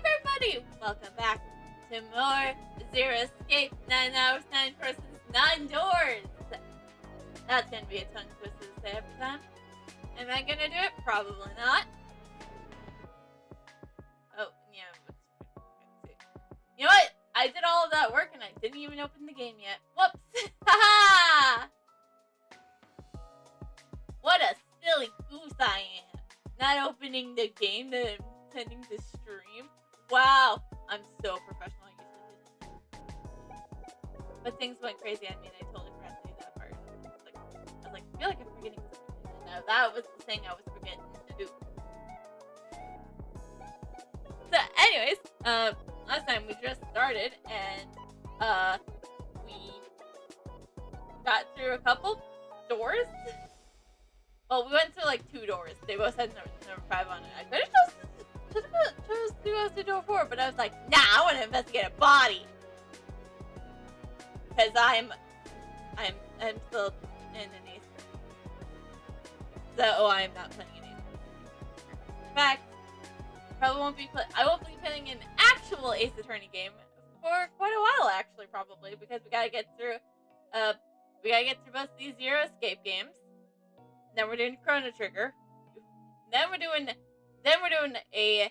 everybody! Welcome back to more Zero Escape, 9 hours, 9 persons, 9 doors! That's gonna be a tongue twister to say every time. Am I gonna do it? Probably not. Oh, yeah, let's see. You know what? I did all of that work and I didn't even open the game yet. Whoops! Haha! What a silly goose I am. Not opening the game that I'm intending to stream. Wow, I'm so professional. I usually do this. But things went crazy on me and I totally forgot to do that part. I was like, I feel like I'm forgetting something. No, that was the thing I was forgetting to do. So anyways, last time we just started and we got through a couple doors. Well, we went through like 2 doors. They both had number 5 on it. I could have chose to go to door 4, but I was like, nah, I want to investigate a body. Because I'm still in an Ace. So I'm not playing an Ace. In fact, I won't be playing an actual Ace Attorney game for quite a while, actually, probably, because we gotta get through both these Zero Escape games. Then we're doing Chrono Trigger. Then we're doing a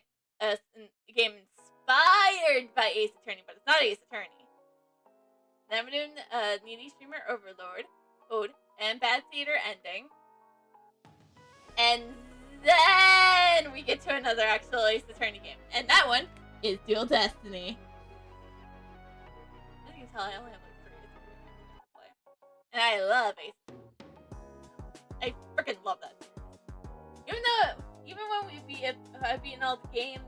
game inspired by Ace Attorney, but it's not Ace Attorney. Then we're doing Needy Streamer Overlord, Ode, and Bad Theater Ending. And then we get to another actual Ace Attorney game, and that one is Dual Destiny. As you can tell, I only have like 3 Ace Attorney games to play, and I love Ace. I freaking love that. Even when I've beaten all the games,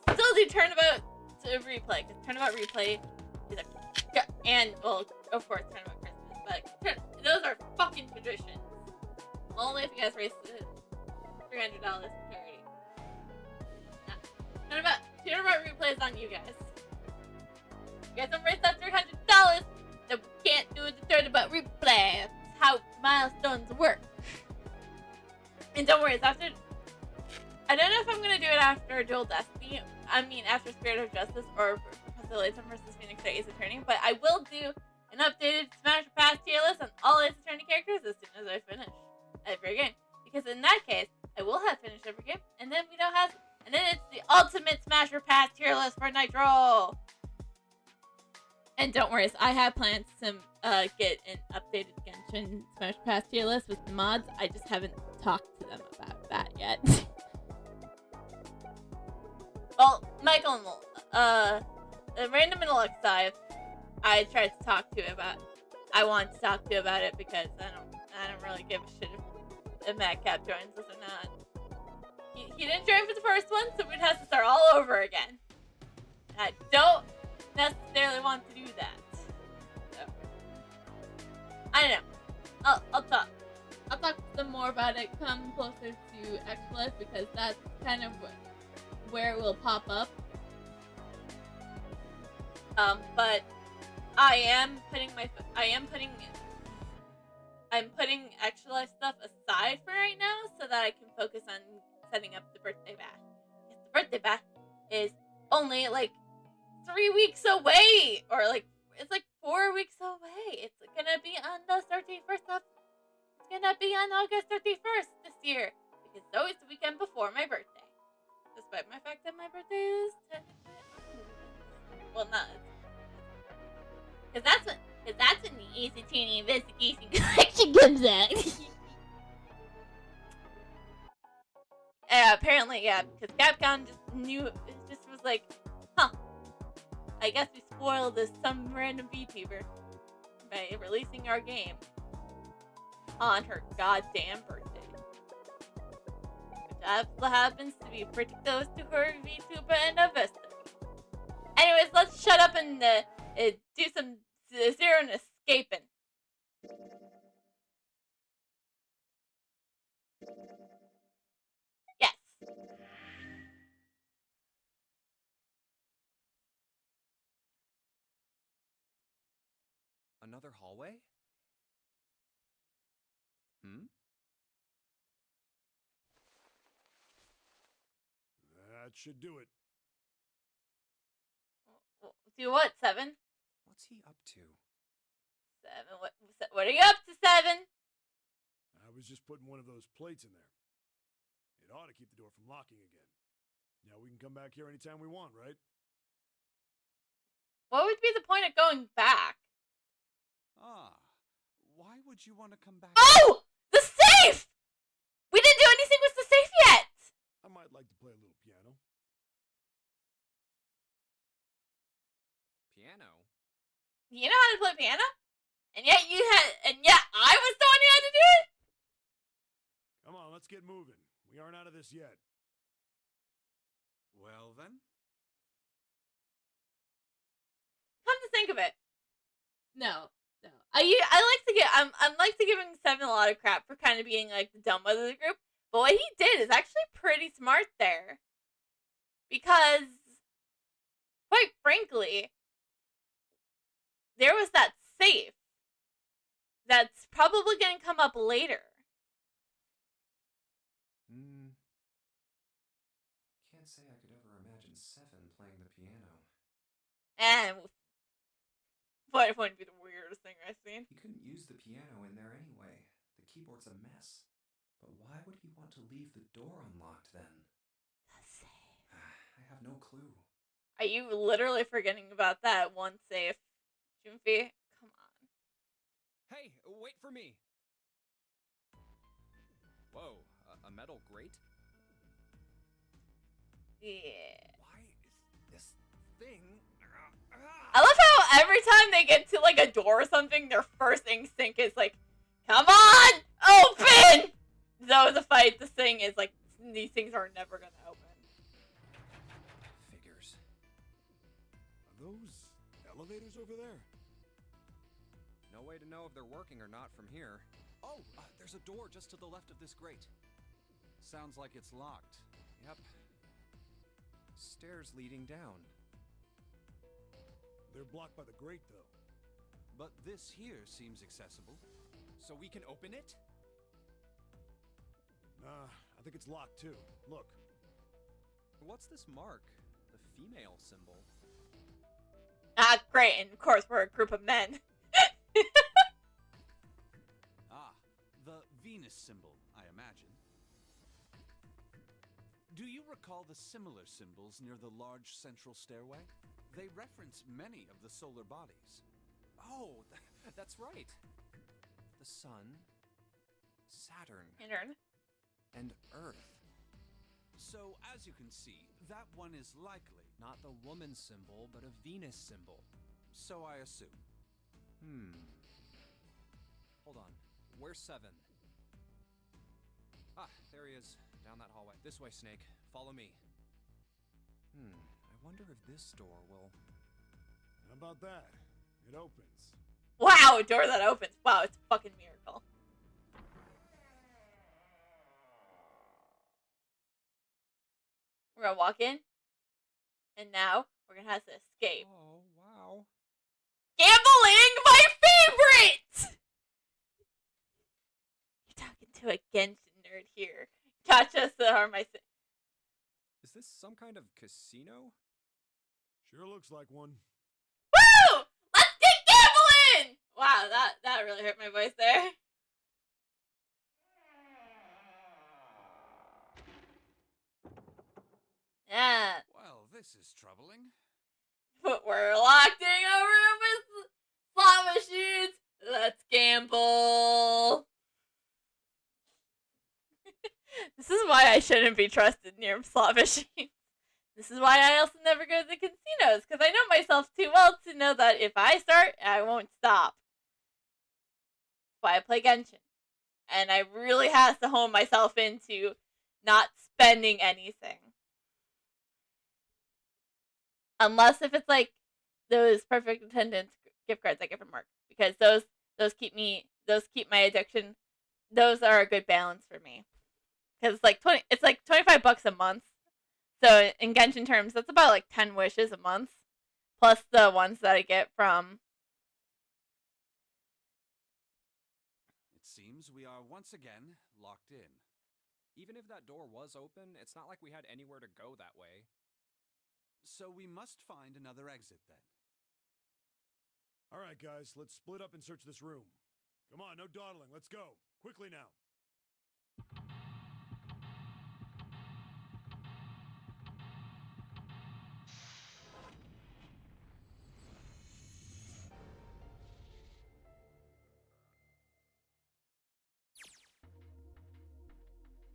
we'll still do Turnabout to Replay, because Turnabout Replay is and, well, of course, Turnabout Christmas, but those are fucking traditions. Only if you guys raise $300 for charity. Nah. Turnabout Replay is on you guys. If you guys don't raise that $300, then we can't do the Turnabout Replay. That's how milestones work. And don't worry, it's after. I don't know if I'm gonna do it after Dual Destiny. I mean, after Spirit of Justice or Facilitation vs. Phoenix or Ace Attorney. But I will do an updated Smash Pass tier list on all Ace Attorney characters as soon as I finish every game. Because in that case, I will have finished every game, and then and then it's the ultimate Smasher Pass tier list for Nitro. And don't worry, I have plans to get an updated Genshin Smash Pass tier list with the mods. I just haven't talked to them about that yet. Well, Michael and Random Intellect Scythe, I tried to talk to about. I want to talk to about it because I don't really give a shit if Madcap joins us or not. He didn't join for the first one, so we'd have to start all over again. And I don't necessarily want to do that. So I don't know. I'll talk some more about it come closer to Extra Life, because that's kind of where it will pop up. But I'm putting Extra Life stuff aside for right now so that I can focus on setting up the birthday bash. Because the birthday bash is only like 3 weeks away, or like it's like 4 weeks away. It's gonna be on the 31st of. It's gonna be on August 31st this year, because it's always the weekend before my birthday. Despite my fact that my birthday is technically well, not because that's when the Ace Attorney Investigation Collection comes out. Apparently, yeah, because Capcom just was like, huh. I guess we spoiled this some random VTuber by releasing our game on her goddamn birthday. Which happens to be pretty close to her VTuber anniversary. Anyways, let's shut up and do some Zero and escaping. Yes. Another hallway? Hmm? That should do it. Do what, 7? What's he up to? 7. What are you up to, 7? I was just putting one of those plates in there. It ought to keep the door from locking again. Now we can come back here anytime we want, right? What would be the point of going back? Why would you want to come back? Oh! The safe! We didn't do anything with the safe yet! I might like to play a little piano. Piano? You know how to play piano? And yet I was the one who had to do it? Come on, let's get moving. We aren't out of this yet. Well then. Come to think of it. No. I'm like to giving 7 a lot of crap for kind of being like the dumb one of the group. But what he did is actually pretty smart there. Because, quite frankly, there was that safe that's probably going to come up later. Can't say I could ever imagine 7 playing the piano. And what would be the weirdest thing I've seen? He couldn't use the piano in there anyway. The keyboard's a mess. But why would he want to leave the door unlocked then? The safe. I have no clue. Are you literally forgetting about that one safe, Junfi? Come on. Hey, wait for me! Whoa, a metal grate? Yeah. Why is this thing... I love how every time they get to like a door or something, their first instinct is like, come on, open! So the fight, this thing is like, these things are never gonna open. Figures. Are those elevators over there? No way to know if they're working or not from here. Oh, there's a door just to the left of this grate. Sounds like it's locked. Yep. Stairs leading down. They're blocked by the grate, though. But this here seems accessible. So we can open it? Nah, I think it's locked, too. Look. What's this mark? The female symbol. Ah, great, and of course we're a group of men. The Venus symbol, I imagine. Do you recall the similar symbols near the large central stairway? They reference many of the solar bodies. Oh, that's right. The sun, Saturn, and Earth. So, as you can see, that one is likely. Not the woman symbol, but a Venus symbol. So I assume. Hold on. Where's 7? Ah, there he is. Down that hallway. This way, Snake. Follow me. I wonder if this door will... How about that? It opens. Wow, a door that opens. Wow, it's a fucking miracle. We're gonna walk in. And now, we're gonna have to escape. Oh, wow. Gambling, my favorite! You're talking to a Genshin nerd here. Gotcha, so my... Is this some kind of casino? Sure looks like one. Woo! Let's get gambling! Wow, that really hurt my voice there. Yeah. Well, this is troubling. But we're locked in a room with slot machines. Let's gamble. This is why I shouldn't be trusted near slot machines. This is why I also never go to the casinos, because I know myself too well to know that if I start, I won't stop. That's why I play Genshin. And I really have to hone myself into not spending anything. Unless if it's like those perfect attendance gift cards I get from work. Because those keep my addiction. Those are a good balance for me. Because it's like $25 a month. So in Genshin terms, that's about like 10 wishes a month. Plus the ones that I get from... It seems we are once again locked in. Even if that door was open, it's not like we had anywhere to go that way. So we must find another exit then. All right, guys, let's split up and search this room. Come on, no dawdling. Let's go. Quickly now.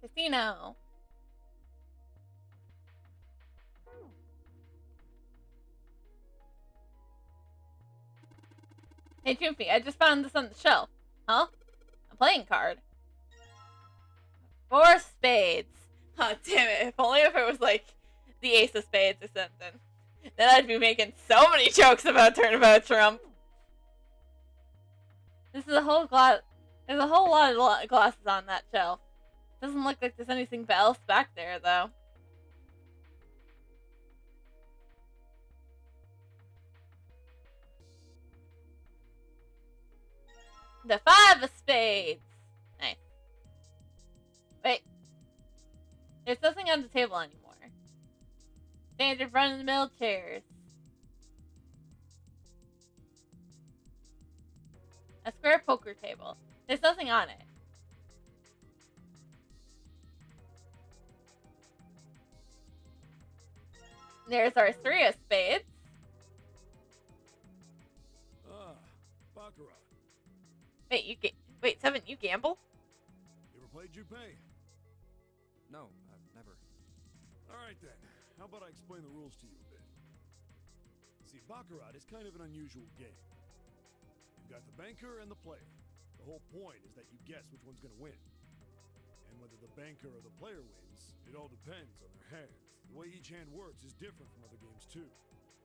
Casino. Hey, Jumpy, I just found this on the shelf. Huh? A playing card. 4 spades. Oh, damn it. If only if it was like the ace of spades or something. Then I'd be making so many jokes about Turnabout Trump. This is a whole glass. There's a whole lot of glasses on that shelf. Doesn't look like there's anything else back there, though. The 5 of spades. Nice. Wait. There's nothing on the table anymore. Standard run-of-the-mill chairs. A square poker table. There's nothing on it. There's our 3 of spades. Ah, baccarat. Wait, Seven, you gamble? You ever played Jupe? No, never. All right then. How about I explain the rules to you a bit? See, baccarat is kind of an unusual game. You've got the banker and the player. The whole point is that you guess which one's going to win. And whether the banker or the player wins, it all depends on their hands. The way each hand works is different from other games too.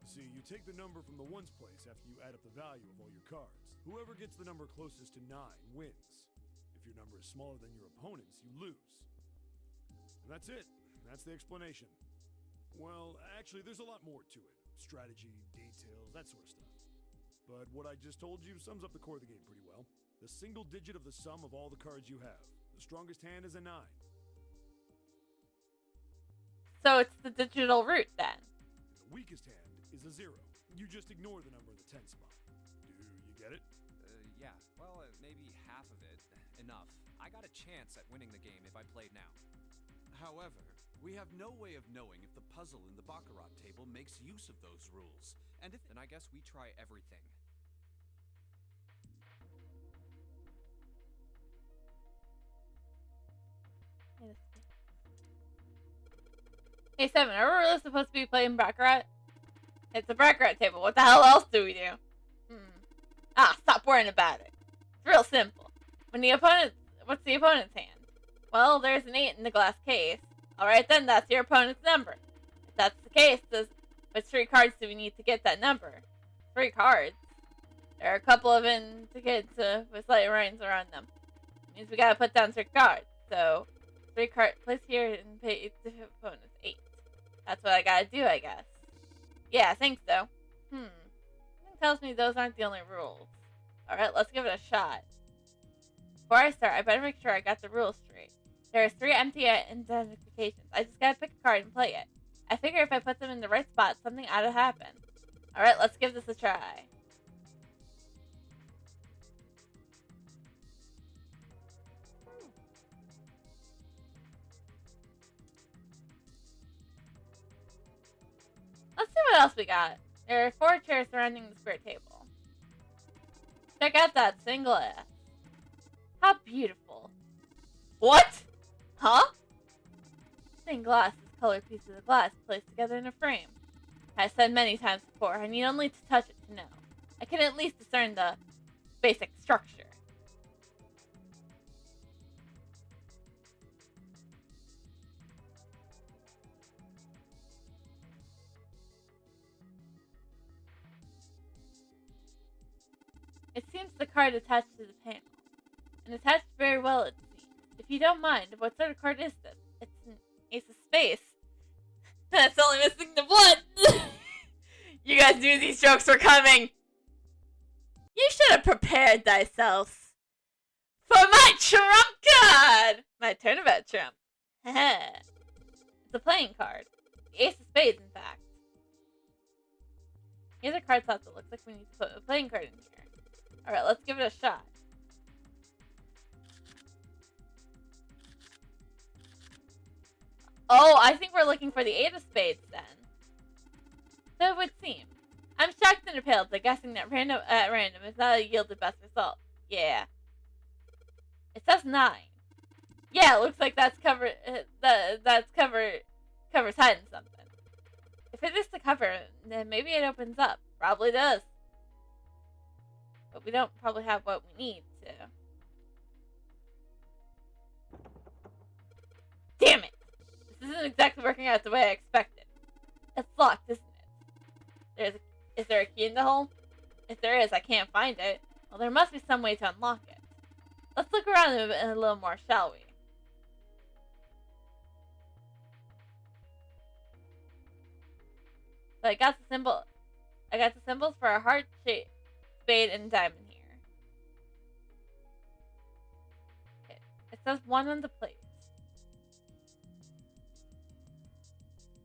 See, you take the number from the ones place after you add up the value of all your cards. Whoever gets the number closest to 9 wins. If your number is smaller than your opponent's, you lose. And that's it. That's the explanation. Well, actually, there's a lot more to it. Strategy, details, that sort of stuff. But what I just told you sums up the core of the game pretty well. The single digit of the sum of all the cards you have. The strongest hand is a 9. So it's the digital root then. And the weakest hand is a 0. You just ignore the number in the 10 spot. Do you get it? Yeah. Well, maybe half of it. Enough. I got a chance at winning the game if I played now. However, we have no way of knowing if the puzzle in the baccarat table makes use of those rules. And if Then I guess we try everything. Hey, Seven, are we really supposed to be playing baccarat? It's a baccarat table. What the hell else do we do? Stop worrying about it. It's real simple. What's the opponent's hand? Well, there's an 8 in the glass case. Alright then, that's your opponent's number. If that's the case, which 3 cards do we need to get that number? 3 cards. There are a couple of indicates with slight lines around them. It means we gotta put down 3 cards. So, 3 cards, place here and pay the opponent's 8. That's what I gotta do, I guess. Yeah, I think so. Something tells me those aren't the only rules. Alright, let's give it a shot. Before I start, I better make sure I got the rules straight. There are 3 empty identifications. I just gotta pick a card and play it. I figure if I put them in the right spot, something ought to happen. Alright, let's give this a try. Let's see what else we got. There are 4 chairs surrounding the square table. Check out that stained glass. How beautiful. What? Huh? Stained glass is colored pieces of glass placed together in a frame. I've said many times before, I need only to touch it to know. I can at least discern the basic structure. It seems the card attached to the panel. And attached very well, it seems. If you don't mind, what sort of card is this? It's an ace of space. That's only missing the blood! You guys knew these jokes were coming! You should have prepared thyself for my trump card! My turnabout trump. It's a playing card. The Ace of Spades, in fact. Here's a card slot that looks like we need to put a playing card in here. Alright, let's give it a shot. Oh, I think we're looking for the Eight of Spades then. So it would seem. I'm shocked and repelled by guessing that at random is not a yielded best result. Yeah. It says 9. Yeah, it looks like that's covers hiding something. If it is the cover, then maybe it opens up. Probably does. But we don't probably have what we need to. Damn it! This isn't exactly working out the way I expected. It's locked, isn't it? Is there a key in the hole? If there is, I can't find it. Well, there must be some way to unlock it. Let's look around a little more, shall we? So I got the symbols for a heart shape, spade, and diamond here. Okay. It says 1 on the plate.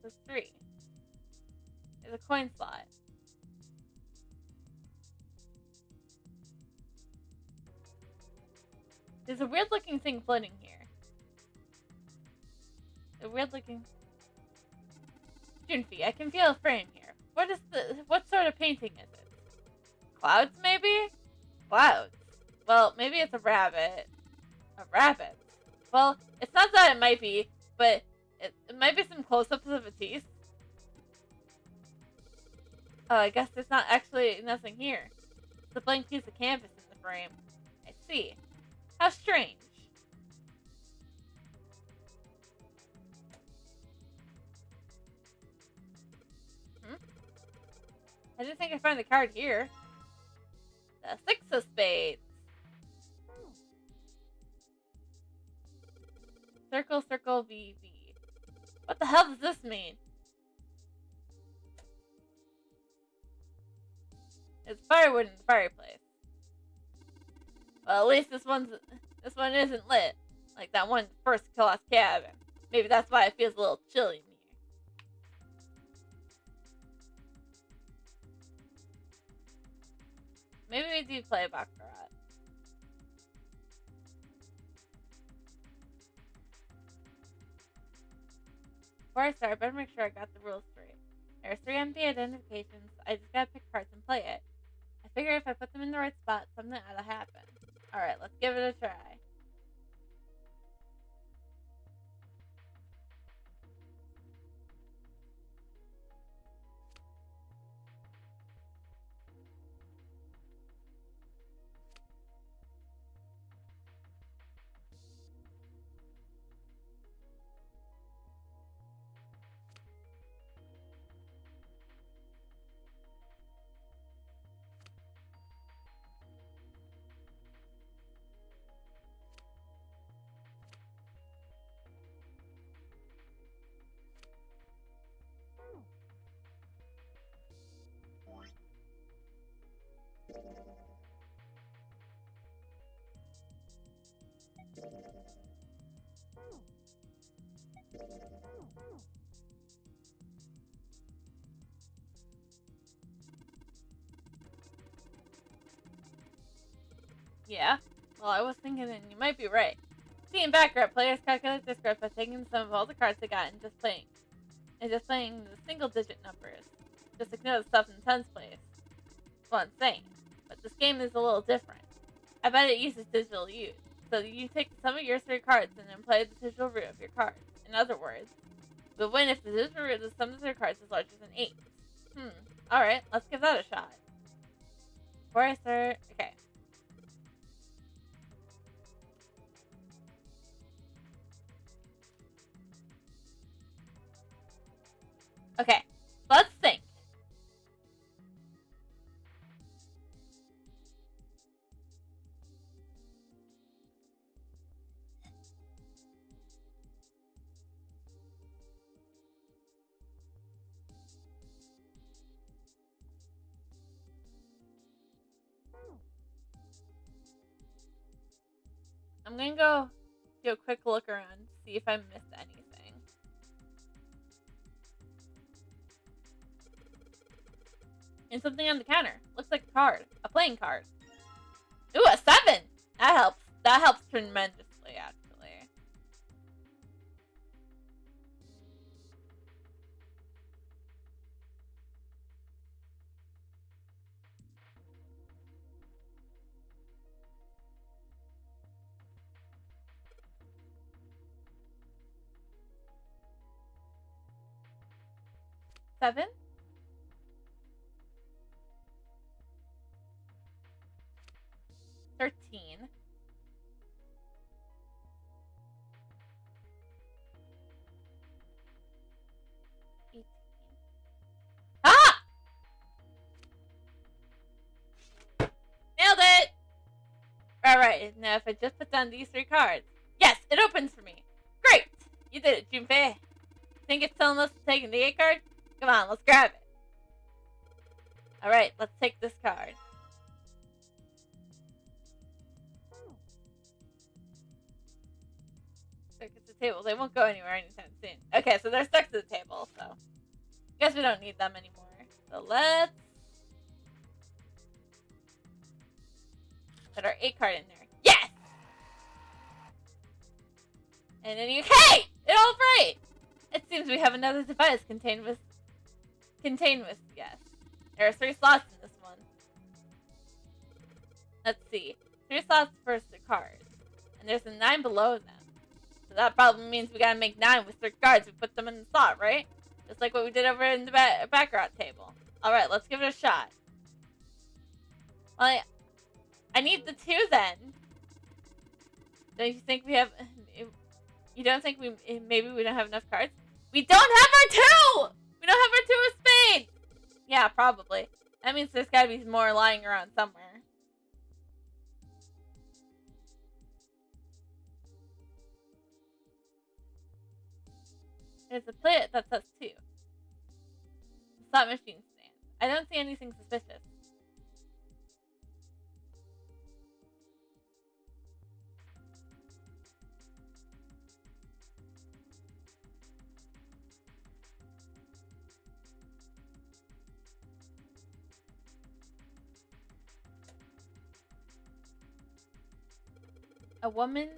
There's 3. There's a coin slot. There's a weird looking thing floating here. A weird looking Junfi, I can feel a frame here. What sort of painting is it? Clouds, maybe? Clouds. Well, maybe it's a rabbit. A rabbit. Well, it's not that it might be, but it might be some close-ups of a teeth. Oh, I guess there's not actually nothing here. It's a blank piece of canvas in the frame. I see. How strange. I didn't think I'd find the card here. The 6 of Spades. Circle, circle, V, V. What the hell does this mean? It's firewood in the fireplace. Well, at least this one isn't lit, like that one first class cabin. Maybe that's why it feels a little chilly in here. Maybe we do play Baccarat. Before I start, I better make sure I got the rules straight. There are 3 empty identifications. I just gotta pick cards and play it. I figure if I put them in the right spot, something ought to happen. Alright, let's give it a try. Yeah, well, I was thinking, and you might be right. See, in Baccarat, players calculate their scores by taking the sum of all the cards they got and just playing the single-digit numbers. Just ignore the stuff in tens place. Well, insane. But this game is a little different. I bet it uses digital use. So you take the sum of your 3 cards and then play the digital root of your cards. In other words, you'll win if the digital root of the sum of their cards is larger than 8. Alright, let's give that a shot. Before I start... Okay. Okay, let's think. I'm gonna go do a quick look around, see if I missed anything. And something on the counter. Looks like a card. A playing card. Ooh, a 7! That helps. That helps tremendously, actually. Seven? $13. $18. Ah! Nailed it! Alright, now if I just put down these 3 cards. Yes, it opens for me. Great! You did it, Junpei. Think it's telling us to take the 8 card? Come on, let's grab it. Alright, let's take this card. Stuck at the table. They won't go anywhere anytime soon. Okay, so they're stuck to the table, so guess we don't need them anymore. So let's put our 8 card in there. Yes! And then hey! It all right! It seems we have another device contained with yes. There are 3 slots in this one. Let's see. 3 slots for the cards. And there's a 9 below them. So that probably means we gotta make 9 with 3 cards. We put them in the slot, right? Just like what we did over in the baccarat table. Alright, let's give it a shot. Well, I need the 2 then. Don't you think we have... You don't think maybe we don't have enough cards? We don't have our 2! We don't have our 2 of spades! Yeah, probably. That means there's gotta be more lying around somewhere. There's a plate that says 2. Slot machine stand. I don't see anything suspicious. A woman,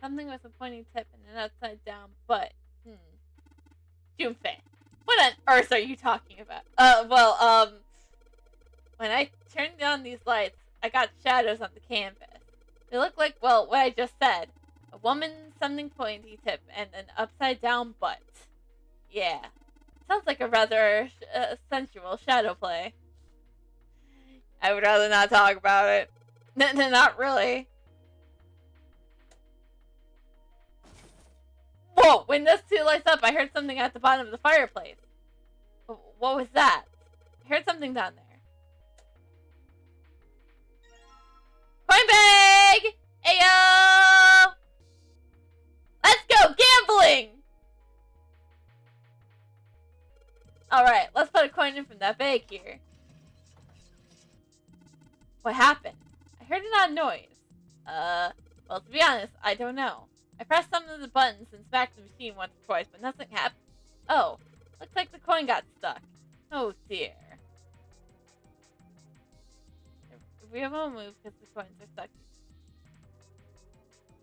something with a pointy tip and an upside down butt. Junpei, what on earth are you talking about? When I turned on these lights, I got shadows on the canvas. They look like, well, what I just said. A woman, something pointy tip, and an upside down butt. Yeah. Sounds like a rather sensual shadow play. I would rather not talk about it. Not really. Whoa! When this 2 lights up, I heard something at the bottom of the fireplace. What was that? I heard something down there. Coin bag! Ayo! Let's go gambling! Alright, let's put a coin in from that bag here. What happened? I heard an odd noise. Well, to be honest, I don't know. I pressed some of the buttons and smacked the machine once or twice, but nothing happened. Oh, looks like the coin got stuck. Oh dear. If we won't move because the coins are stuck.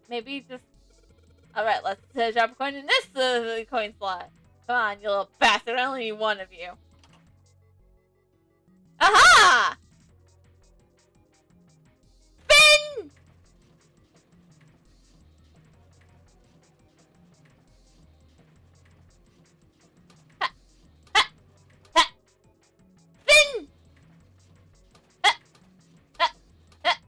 Maybe just... Alright, let's drop a coin in this coin slot. Come on, you little bastard. I only need 1 of you. Aha! Spin! Ha! Ha! Ha! Spin! Ha! Ha! Ha!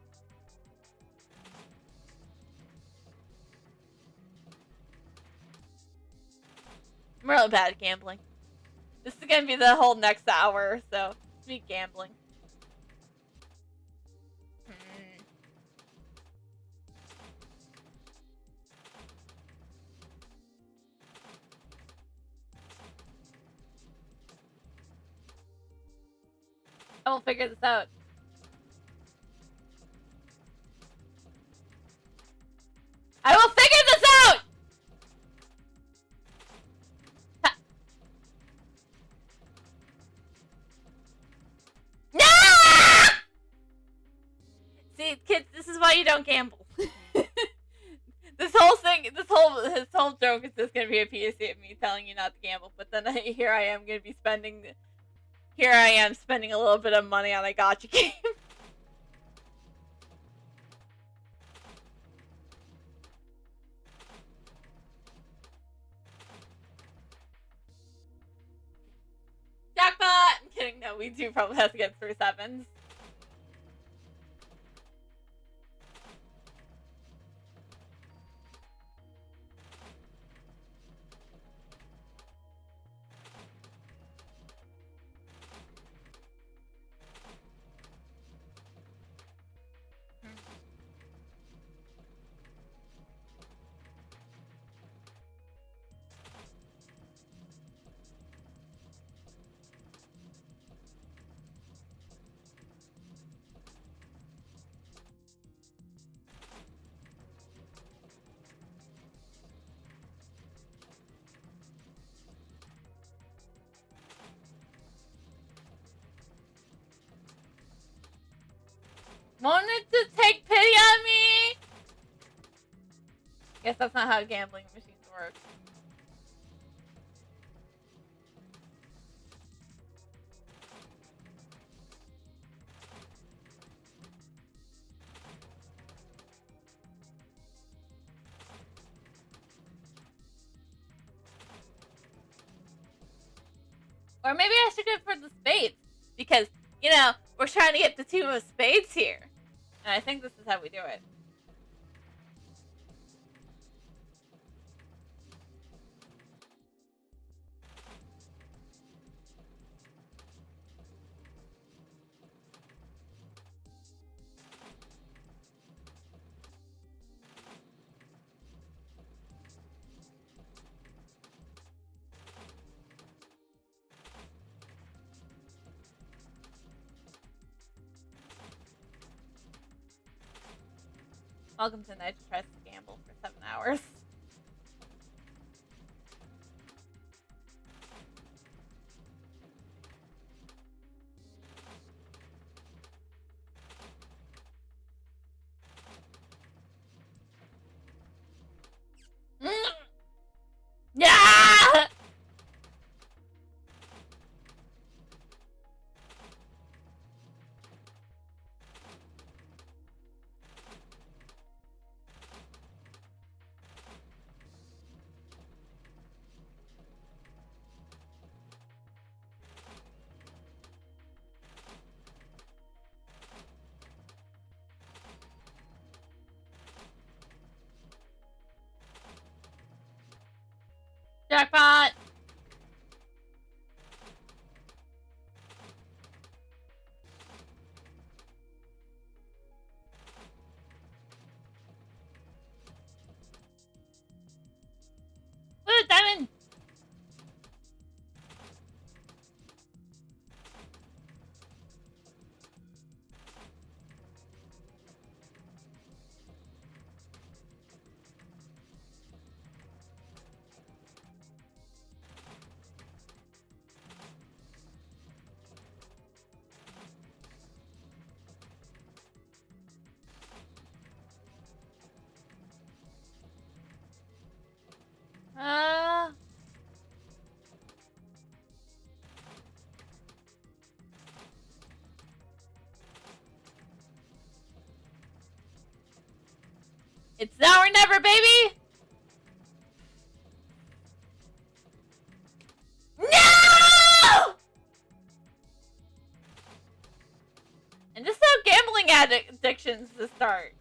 I'm really bad at gambling. This is gonna be the whole next hour or so. It's me gambling. I will figure this out. kids, this is why you don't gamble. This whole thing, his whole joke is just gonna be a PSA of me telling you not to gamble. But then here I am spending a little bit of money on a gacha game. Jackpot! I'm kidding. No, we do probably have to get 3 sevens. Wanted to take pity on me? Guess that's not how gambling machines work. Or maybe I should go for the spades. Because, you know, we're trying to get the 2 of spades here. And I think this is how we do it. Welcome to Night Tries to Gamble for 7 hours. Yeah! Jackpot! Woo, diamond! It's now or never, baby! No! And just how gambling addictions to start.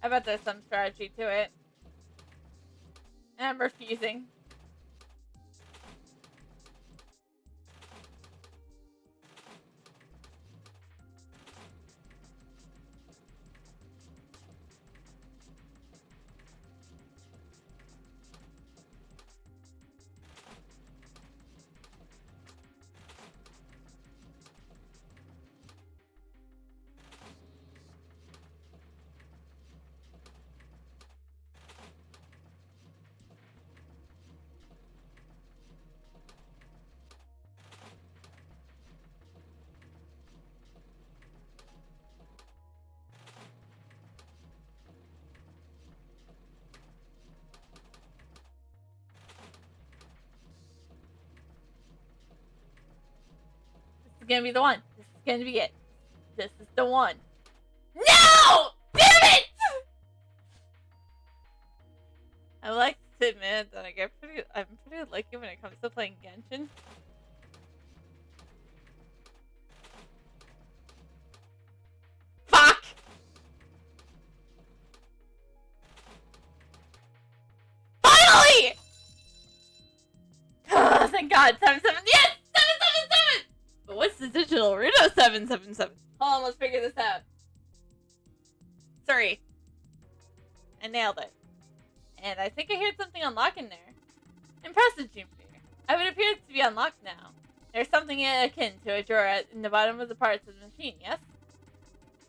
I bet there's some strategy to it. And I'm refusing. gonna be the one. This is gonna be it. This is the one. No! Damn it! I like to admit that I'm pretty lucky when it comes to playing Genshin. Fuck! Finally! Thank God, 777. Yes! 777! But what's the digital root of 777? Hold on, let's figure this out. 3. I nailed it. And I think I heard something unlock in there. Impressive, Juniper. I would appear to be unlocked now. There's something akin to a drawer in the bottom of the parts of the machine, yes?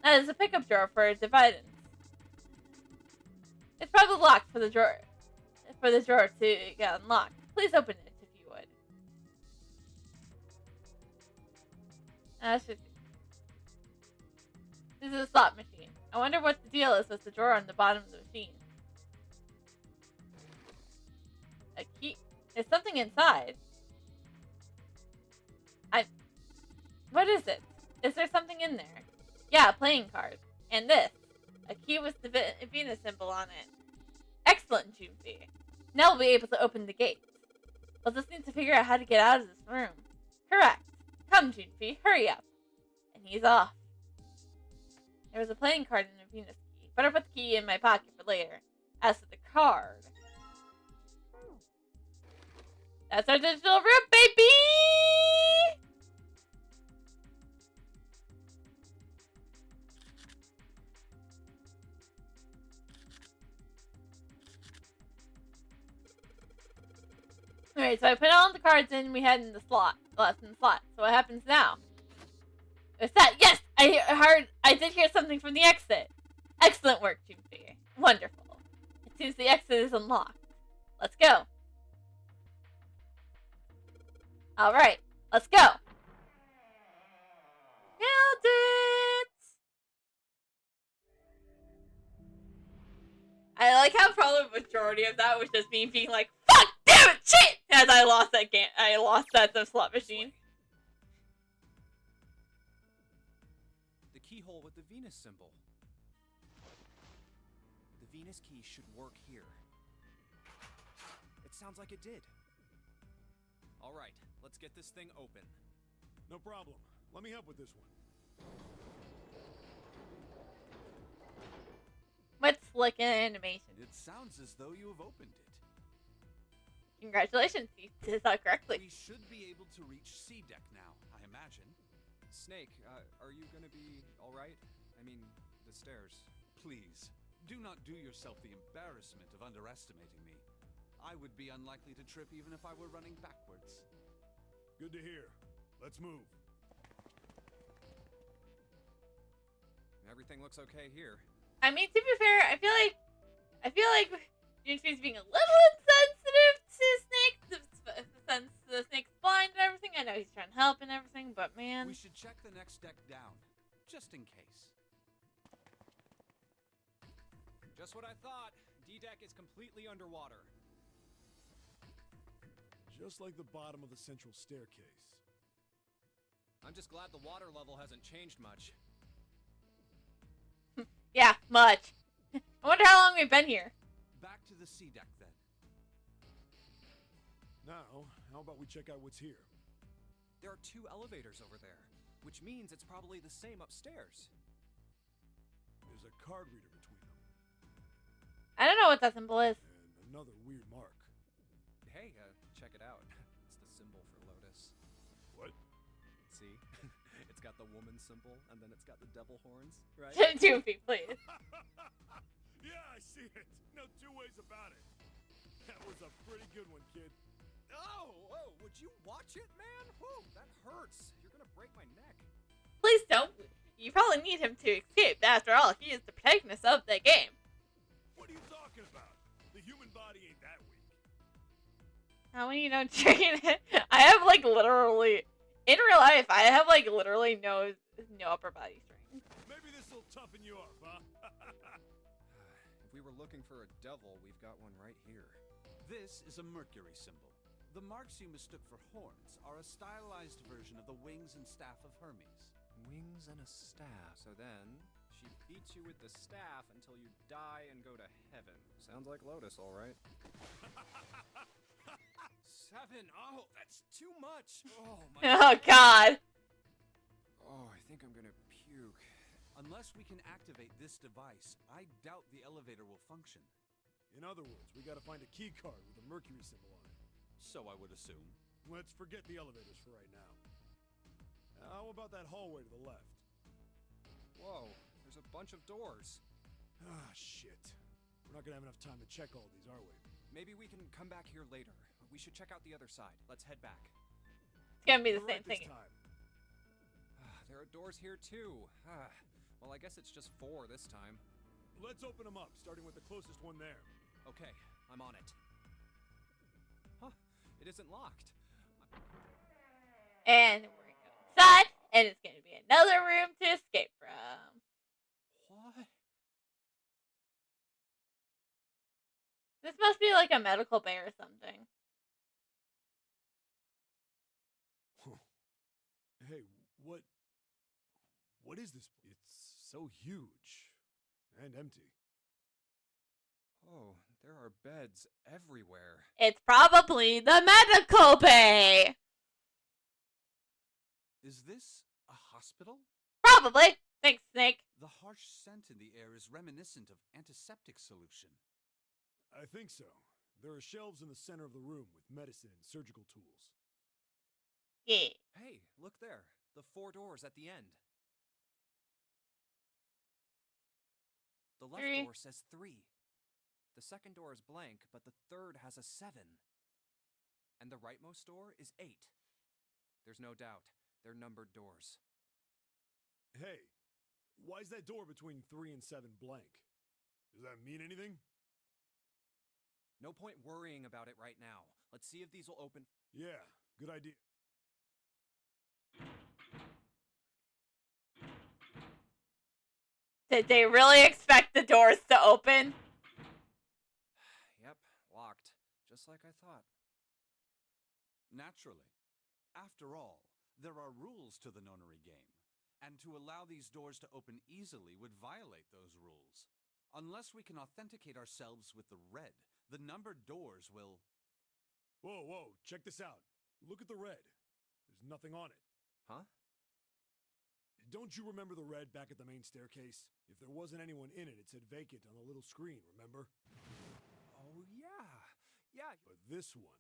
That is a pickup drawer for dividends. It's probably locked for the drawer to get unlocked. Please open it if you would. This is a slot machine. I wonder what the deal is with the drawer on the bottom of the machine. A key. There's something inside. What is it? Is there something in there? Yeah, a playing card. And this. A key with the Venus symbol on it. Excellent, Junpei. Now we'll be able to open the gate. We'll just need to figure out how to get out of this room. Correct. Come, Junpei, hurry up. And he's off. There was a playing card and a Venus key. Better put the key in my pocket for later. As for the card... That's our digital root, baby! Alright, so I put all the cards in, we had in the slot. Left in the slot. So what happens now? It's that. Yes! I did hear something from the exit. Excellent work, Junpei. Wonderful. It seems the exit is unlocked. Let's go. Alright, let's go. Nailed it! I like how probably the majority of that was just me being like, fuck, damn it, shit! As I lost that game. I lost that slot machine. The keyhole with the Venus symbol. The Venus key should work here. It sounds like it did. All right, let's get this thing open. No problem. Let me help with this one. What's slick animation? It sounds as though you have opened it. Congratulations, you did that correctly. We should be able to reach C deck now, I imagine. Snake, are you gonna be all right? I mean, the stairs. Please, do not do yourself the embarrassment of underestimating me. I would be unlikely to trip even if I were running backwards. Good to hear. Let's move. Everything looks okay here. I mean, to be fair, I feel like Junpei's being a little insensitive to Snake, since the Snake's blind and everything. I know he's trying to help and everything, but man. We should check the next deck down, just in case. Just what I thought. D-deck is completely underwater. Just like the bottom of the central staircase. I'm just glad the water level hasn't changed much. Yeah, much. I wonder how long we've been here. Back to the C deck then. Now, how about we check out what's here? There are 2 elevators over there, which means it's probably the same upstairs. There's a card reader between them. I don't know what that symbol is. And another weird mark. Hey, check it out. It's the symbol for Lotus. What? See? It's got the woman symbol, and then it's got the devil horns, right? Junpei, please. Yeah, I see it. No 2 ways about it. That was a pretty good one, kid. Oh, would you watch it, man? Whew, that hurts. You're gonna break my neck. Please don't. You probably need him to escape. After all, he is the protagonist of the game. What are you talking about? The human body ain't that weak. How many you don't train it? I have like literally, in real life, I have like literally no upper body strength. Maybe this will toughen you up, huh? If we were looking for a devil, we've got one right here. This is a Mercury symbol. The marks you mistook for horns are a stylized version of the wings and staff of Hermes. Wings and a staff. So then, she beats you with the staff until you die and go to heaven. Sounds like Lotus, all right. 7. Oh, that's too much. Oh, my Oh God. Oh, I think I'm gonna puke. Unless we can activate this device, I doubt the elevator will function. In other words, we gotta find a key card with a Mercury symbol on it. So I would assume. Let's forget the elevators for right now. How about that hallway to the left? Whoa, there's a bunch of doors. Ah, shit. We're not gonna have enough time to check all these, are we? Maybe we can come back here later. We should check out the other side. Let's head back. It's gonna be the You're same right this thing. time. There are doors here too. Well, I guess it's just 4 this time. Let's open them up, starting with the closest one there. Okay, I'm on it. Huh, it isn't locked. And we're gonna go inside, and it's gonna be another room to escape from. What? This must be like a medical bay or something. Hey, what is this? It's so huge and empty. Oh, there are beds everywhere. It's probably the medical bay. Is this a hospital? Probably. Thanks, Snake. The harsh scent in the air is reminiscent of antiseptic solution. I think so. There are shelves in the center of the room with medicine and surgical tools. Yeah. Hey, look there. The 4 doors at the end. The left 3. door says 3. The second door is blank, but the third has a 7. And the rightmost door is 8. There's no doubt. They're numbered doors. Hey, why is that door between 3 and 7 blank? Does that mean anything? No point worrying about it right now. Let's see if these will open. Yeah, good idea. Did they really expect the doors to open? Yep, locked. Just like I thought. Naturally. After all, there are rules to the nonary game, and to allow these doors to open easily would violate those rules. Unless we can authenticate ourselves with the red, the numbered doors will... Whoa, check this out. Look at the red. There's nothing on it. Huh? Don't you remember the red back at the main staircase? If there wasn't anyone in it, it said vacant on the little screen, remember? Oh, yeah. Yeah. But this one,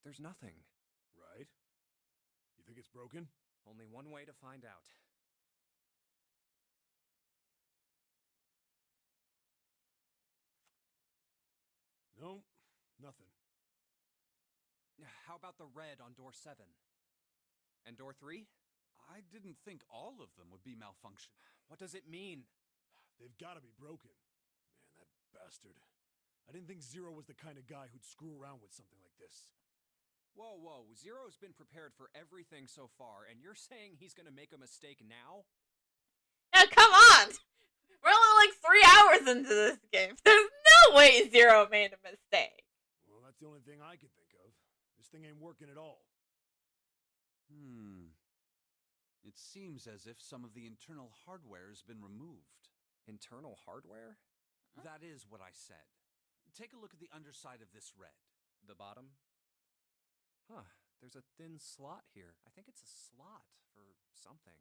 There's nothing. right? You think it's broken? Only one way to find out. No, nothing. How about the red on door 7? And door 3? I didn't think all of them would be malfunction. What does it mean? They've got to be broken. Man, that bastard. I didn't think Zero was the kind of guy who'd screw around with something like this. Whoa. Zero's been prepared for everything so far, and you're saying he's gonna make a mistake now? Now, come on! We're only like 3 hours into this game. There's no way Zero made a mistake. Well, that's the only thing I can think of. This thing ain't working at all. It seems as if some of the internal hardware has been removed. Internal hardware? That is what I said. Take a look at the underside of this red. The bottom? Huh, there's a thin slot here. I think it's a slot for something.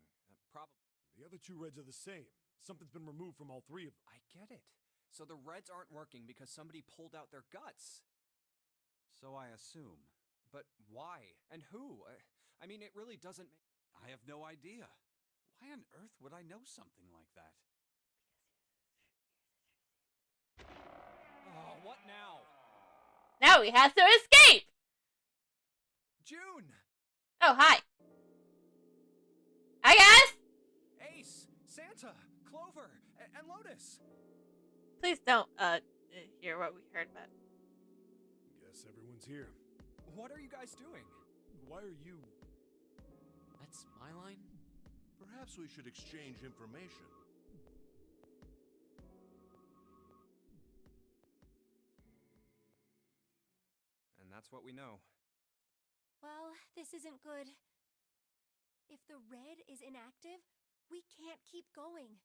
Probably. The other 2 reds are the same. Something's been removed from all 3 of them. I get it. So the reds aren't working because somebody pulled out their guts. So I assume. But why? And who? I mean, it really doesn't make... I have no idea. Why on earth would I know something like that? Oh, what now? Now we have to escape! June! Oh, hi. Hi, guys! Ace! Santa! Clover! And Lotus! Please don't, hear what we heard about. Guess everyone's here. What are you guys doing? Why are you... That's my line? Perhaps we should exchange information. And that's what we know. Well, this isn't good. If the red is inactive, we can't keep going.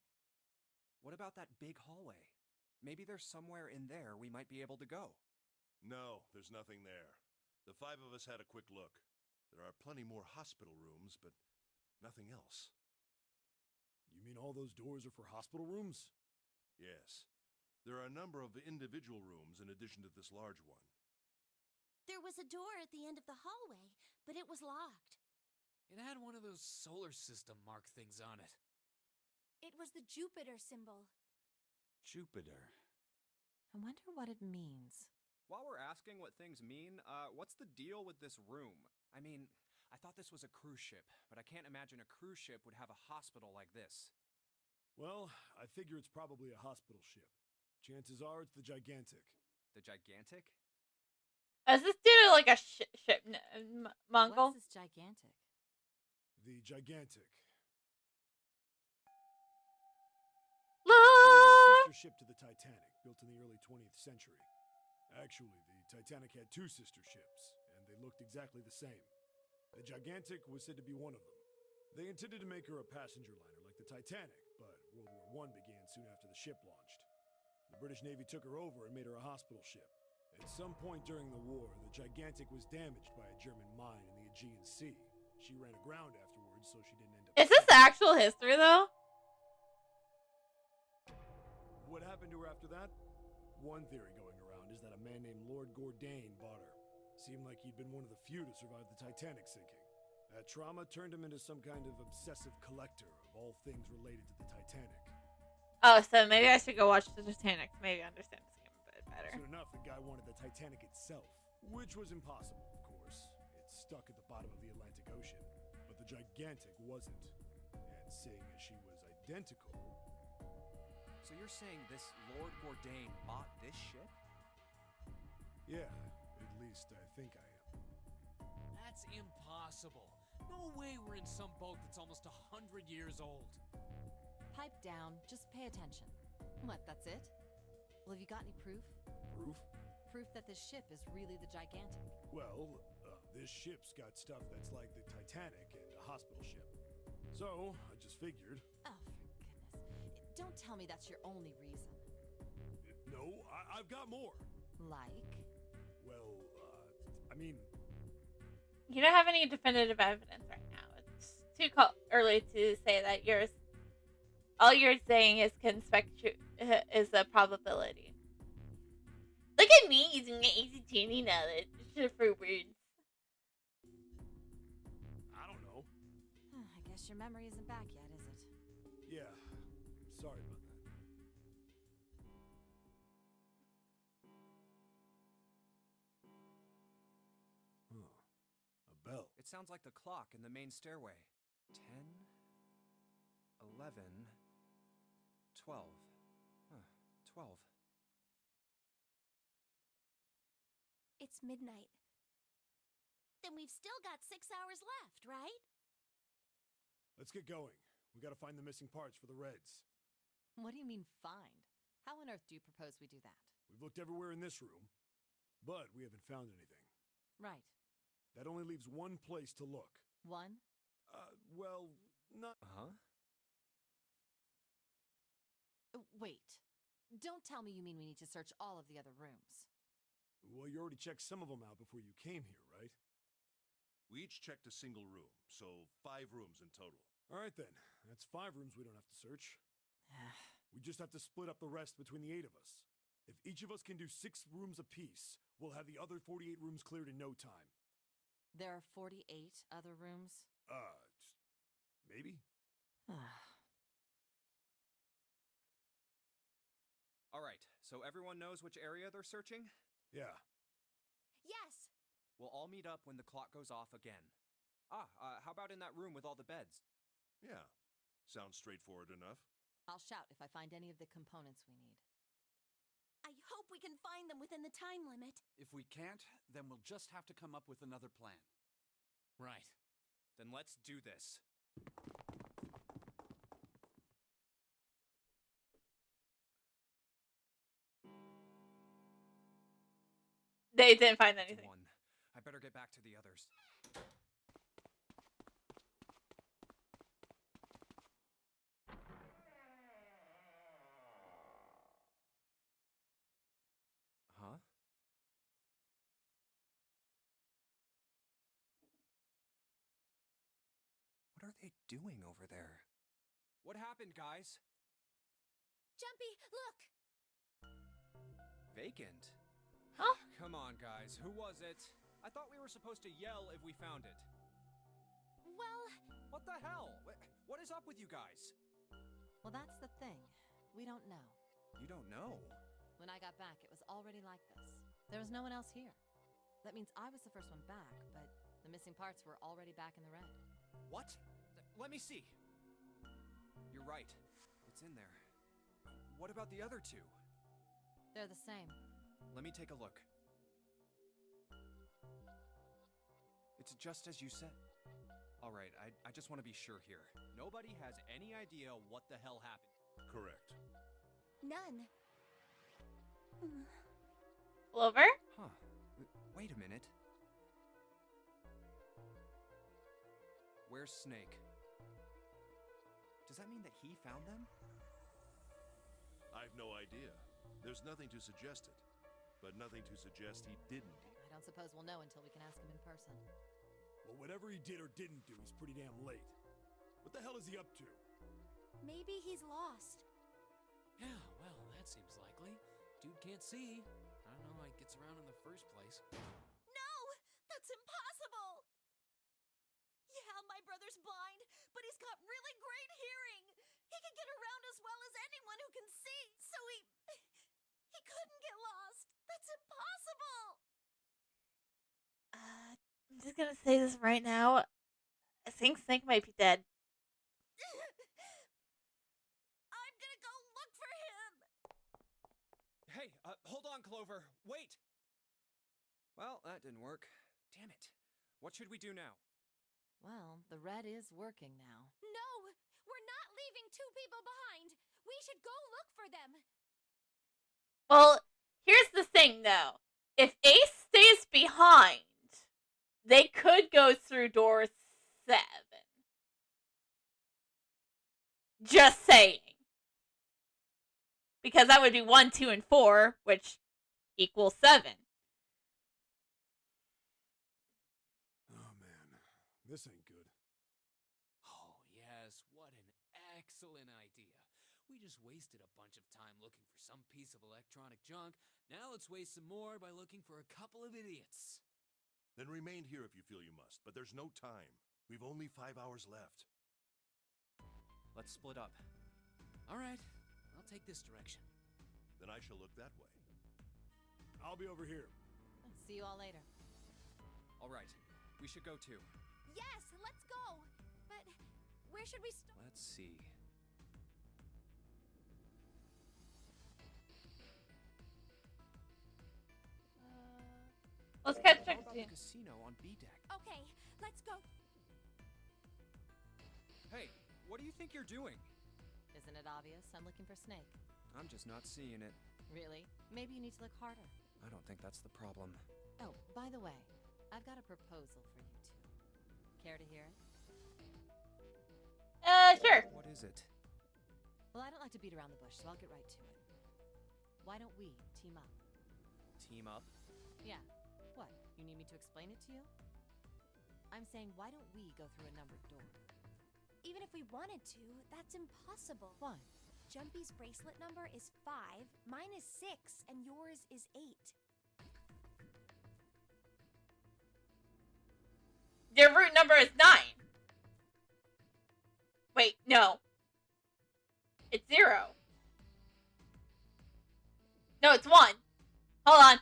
What about that big hallway? Maybe there's somewhere in there we might be able to go. No, there's nothing there. The 5 of us had a quick look. There are plenty more hospital rooms, but nothing else. You mean all those doors are for hospital rooms? Yes. There are a number of individual rooms in addition to this large one. There was a door at the end of the hallway, but it was locked. It had one of those solar system mark things on it. It was the Jupiter symbol. Jupiter. I wonder what it means. While we're asking what things mean, what's the deal with this room? I mean, I thought this was a cruise ship, but I can't imagine a cruise ship would have a hospital like this. Well, I figure it's probably a hospital ship. Chances are it's the Gigantic. The Gigantic? Is this dude like a ship Mongol? What's this gigantic? The Gigantic. It was Look! a sister ship to the Titanic, built in the early 20th century. Actually, the Titanic had 2 sister ships, and they looked exactly the same. The Gigantic was said to be one of them. They intended to make her a passenger liner like the Titanic, but World War I began soon after the ship launched. The British Navy took her over and made her a hospital ship. At some point during the war, the Gigantic was damaged by a German mine in the Aegean Sea. She ran aground afterwards, so she didn't end up... Is this actual history, though? What happened to her after that? One theory going around is that a man named Lord Gourdain bought her. Seemed like he'd been one of the few to survive the Titanic sinking. That trauma turned him into some kind of obsessive collector of all things related to the Titanic. Oh, so maybe I should go watch the Titanic to maybe understand this game a bit better. Soon enough, the guy wanted the Titanic itself, which was impossible, of course. It's stuck at the bottom of the Atlantic Ocean. But the Gigantic wasn't. And seeing as she was identical... So you're saying this Lord Gourdain bought this ship? Yeah, at least I think I am. That's impossible. No way we're in some boat that's almost 100 years old. Pipe down, just pay attention. What, that's it? Well, have you got any proof? Proof? Proof that this ship is really the Gigantic. Well, this ship's got stuff that's like the Titanic and a hospital ship. So, I just figured... Oh, for goodness. Don't tell me that's your only reason. No, I've got more. Like? Well, I mean... You don't have any definitive evidence right now. It's too early to say that yours. All you're saying is is a probability. Look at me using my easy tuning knowledge for words. I don't know. I guess your memory isn't back yet, is it? Yeah, sorry about that. A bell. It sounds like the clock in the main stairway. 10, 11, 12. Huh, 12. It's midnight. Then we've still got 6 hours left, right? Let's get going. We gotta find the missing parts for the Reds. What do you mean, find? How on earth do you propose we do that? We've looked everywhere in this room, but we haven't found anything. Right. That only leaves one place to look. One? Well, not... Uh-huh. Wait. Don't tell me you mean we need to search all of the other rooms. Well, you already checked some of them out before you came here, right? We each checked a single room, so 5 rooms in total. All right, then. That's 5 rooms we don't have to search. We just have to split up the rest between the 8 of us. If each of us can do 6 rooms apiece, we'll have the other 48 rooms cleared in no time. There are 48 other rooms? Maybe? All right, so everyone knows which area they're searching? Yeah. Yes! We'll all meet up when the clock goes off again. How about in that room with all the beds? Yeah, sounds straightforward enough. I'll shout if I find any of the components we need. I hope we can find them within the time limit. If we can't, then we'll just have to come up with another plan. Right. Then let's do this. They didn't find anything. 1, I better get back to the others. Huh? What are they doing over there? What happened, guys? Jumpy, look! Vacant? Huh? Come on, guys. Who was it? I thought we were supposed to yell if we found it. Well, What the hell? What is up with you guys? Well, that's the thing. We don't know. You don't know? When I got back, it was already like this. There was no one else here. That means I was the first one back, but the missing parts were already back in the red. What? Let me see. You're right. It's in there. What about the other two? They're the same. Let me take a look. It's just as you said. All right, I just want to be sure here. Nobody has any idea what the hell happened. Correct. none. Clover? Huh. Wait a minute. Where's Snake? Does that mean that he found them? I've no idea. There's nothing to suggest it, but nothing to suggest he didn't. I don't suppose we'll know until we can ask him in person. Well, whatever he did or didn't do, he's pretty damn late. What the hell is he up to? Maybe he's lost. Yeah, well, that seems likely. Dude can't see. I don't know how he gets around in the first place. No! That's impossible! Yeah, my brother's blind, but he's got really great hearing. He can get around as well as anyone who can see, so he couldn't get lost. That's impossible! I'm just gonna say this right now. I think Snake might be dead. I'm gonna go look for him! Hey, hold on, Clover. Wait! Well, that didn't work. Damn it. What should we do now? Well, the red is working now. No! We're not leaving two people behind! We should go look for them! Well, here's the thing though. If Ace stays behind, they could go through door 7. Just saying. Because that would be 1, 2, and 4, which equals 7. Oh, man. This ain't good. Oh, yes, what an excellent idea. We just wasted a bunch of time looking for some piece of electronic junk. Now let's waste some more by looking for a couple of idiots. Then remain here if you feel you must, but there's no time. We've only 5 hours left. Let's split up. All right, I'll take this direction. Then I shall look that way. I'll be over here. See you all later. All right, we should go too. Yes, let's go! But where should we start? Let's see. Let's catch How about the Trixie. casino on B deck? Okay, let's go. Hey, what do you think you're doing? Isn't it obvious? I'm looking for Snake. I'm just not seeing it. Really? Maybe you need to look harder. I don't think that's the problem. Oh, by the way, I've got a proposal for you two. Care to hear it? Sure. What is it? Well, I don't like to beat around the bush, so I'll get right to it. Why don't we team up? Team up? Yeah. What? You need me to explain it to you? I'm saying, why don't we go through a numbered door? Even if we wanted to, that's impossible. Why? Jumpy's bracelet number is 5, mine is 6, and yours is 8. Their route number is 9. Wait, no. It's 0. No, it's 1. Hold on.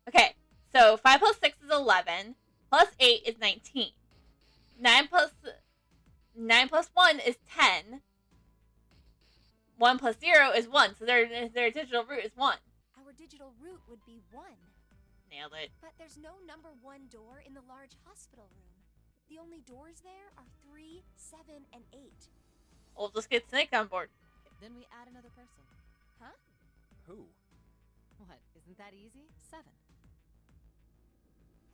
Okay, so 5 plus 6 is 11. Plus 8 is 19. 9 plus 1 is 10. 1 plus 0 is 1. So their digital route is 1. Our digital route would be 1. Nailed it. But there's no number 1 door in the large hospital room. The only doors there are 3, 7, and 8. We'll just get Snake on board. Then we add another person. Huh? Who? What? Isn't that easy? 7.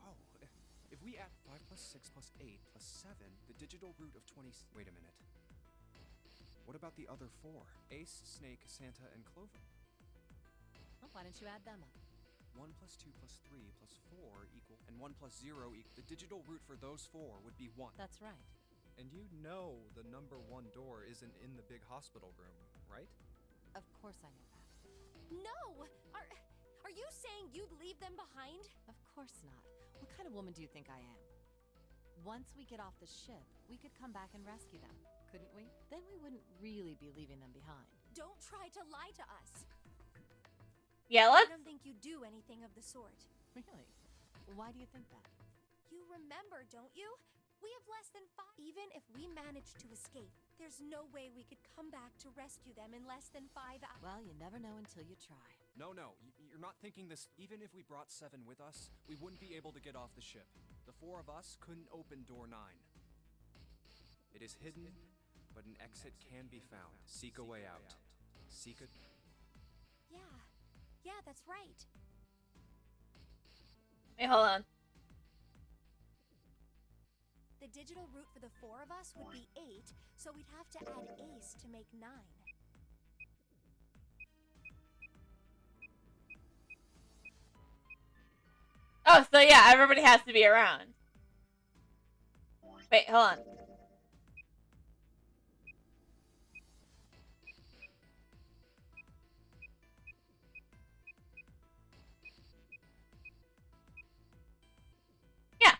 Oh, we add 5 plus 6 plus 8 plus 7, the digital root of 20... Wait a minute. What about the other 4? Ace, Snake, Santa, and Clover. Well, why don't you add them up? 1 plus 2 plus 3 plus 4 equal... And 1 plus 0 equal... The digital root for those 4 would be 1. That's right. And you know the number 1 door isn't in the big hospital room, right? Of course I know that. No! Are you saying you'd leave them behind? Of course not. What kind of woman do you think I am? Once we get off the ship, we could come back and rescue them, couldn't we? Then we wouldn't really be leaving them behind. Don't try to lie to us. Yeah, I let's. don't think you do anything of the sort. Really? Why do you think that? You remember, don't you? We have less than 5. Even if we manage to escape, there's no way we could come back to rescue them in less than 5 hours. Well, you never know until you try. No, you're not thinking this. Even if we brought 7 with us, we wouldn't be able to get off the ship. The 4 of us couldn't open door 9. It is hidden, but an exit can be found. Seek a way out. Seek a... Yeah, that's right. Wait, hold on. The digital root for the 4 of us would be 8, so we'd have to add Ace to make 9. Oh, so yeah, everybody has to be around. Wait, hold on. Yeah.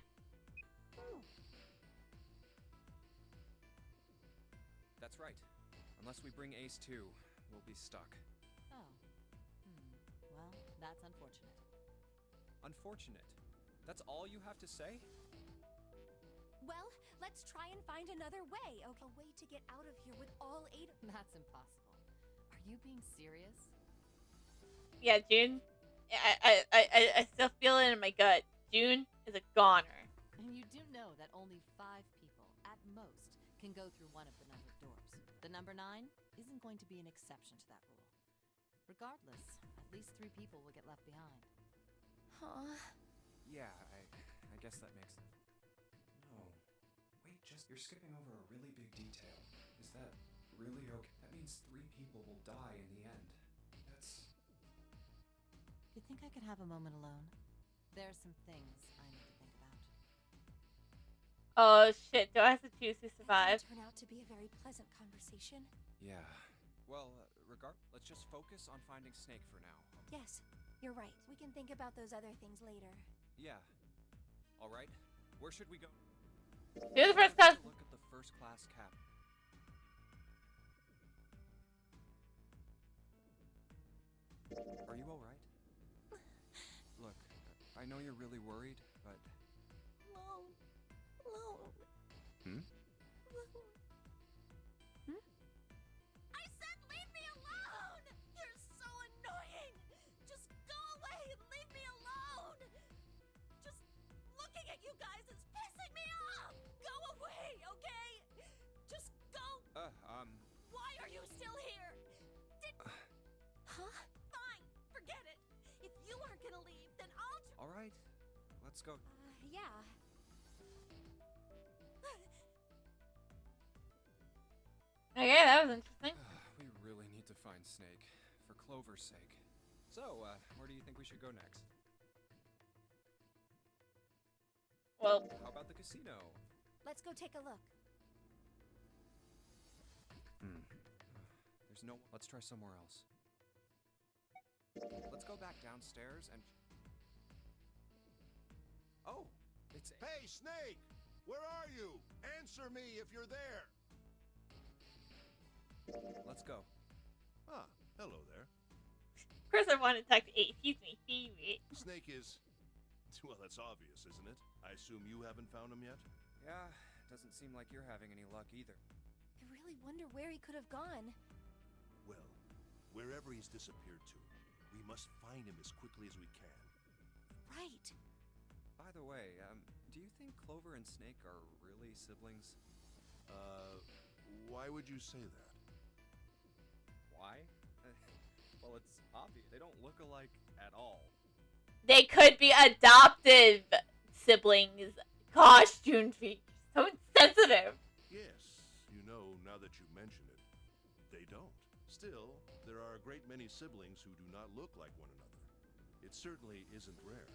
That's right. Unless we bring Ace too, we'll be stuck. Oh. Well, that's unfortunate. Unfortunate. That's all you have to say? Well, let's try and find another way, okay? A way to get out of here with all 8 of... That's impossible. Are you being serious? Yeah, June. I still feel it in my gut. June is a goner. And you do know that only 5 people, at most, can go through one of the numbered doors. The number 9 isn't going to be an exception to that rule. Regardless, at least 3 people will get left behind. Huh? Yeah, I guess that makes sense. No. Wait, you're skipping over a really big detail. Is that really okay? That means 3 people will die in the end. That's... You think I could have a moment alone? There are some things I need to think about. Oh shit, do I have to choose to That survive? didn't turn out to be a very pleasant conversation. Yeah. Well, let's just focus on finding Snake for now. Yes, you're right. We can think about those other things later. Yeah. All right. Where should we go? Do the first class. Look at the first class cabin. Are you all right? Look, I know you're really worried, but... Alone. Alone. Hmm? Alone. I said leave me alone! You're so annoying! Just go away and leave me alone! Just looking at you guys is pissing me off! Go away, okay? Just go! Why are you still here? Huh? Fine, forget it. If you aren't gonna leave, then I'll... All right. Let's go. Yeah. Okay, that was interesting. We really need to find Snake, for Clover's sake. So, where do you think we should go next? Well, How about the casino? Let's go take a look. There's no... Let's try somewhere else. Let's go back downstairs and... Oh! It's... Hey, Snake! Where are you? Answer me if you're there! Let's go. Ah, hello there. of course I want to talk to Ace. He's my favorite. Snake is... Well, that's obvious, isn't it? I assume you haven't found him yet? Yeah, doesn't seem like you're having any luck either. I really wonder where he could have gone. Well, wherever he's disappeared to, we must find him as quickly as we can. Right. By the way, do you think Clover and Snake are really siblings? Why would you say that? Why? Well, it's obvious. They don't look alike at all. They could be adoptive siblings. gosh, Junpei, so insensitive. Yes, you know, now that you mention it, they don't. Still, there are a great many siblings who do not look like one another. It certainly isn't rare.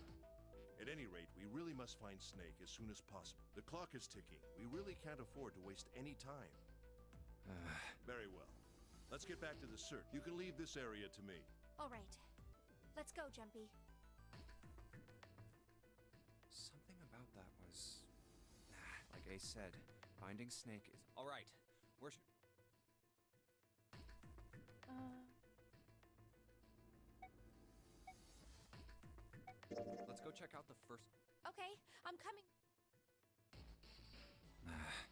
At any rate, we really must find Snake as soon as possible. The clock is ticking. We really can't afford to waste any time. Very well. Let's get back to the search. You can leave this area to me. All right. Let's go, Jumpy. Something about that was... like Ace said, finding Snake is... Alright, where's... Let's go check out the first... Okay, I'm coming.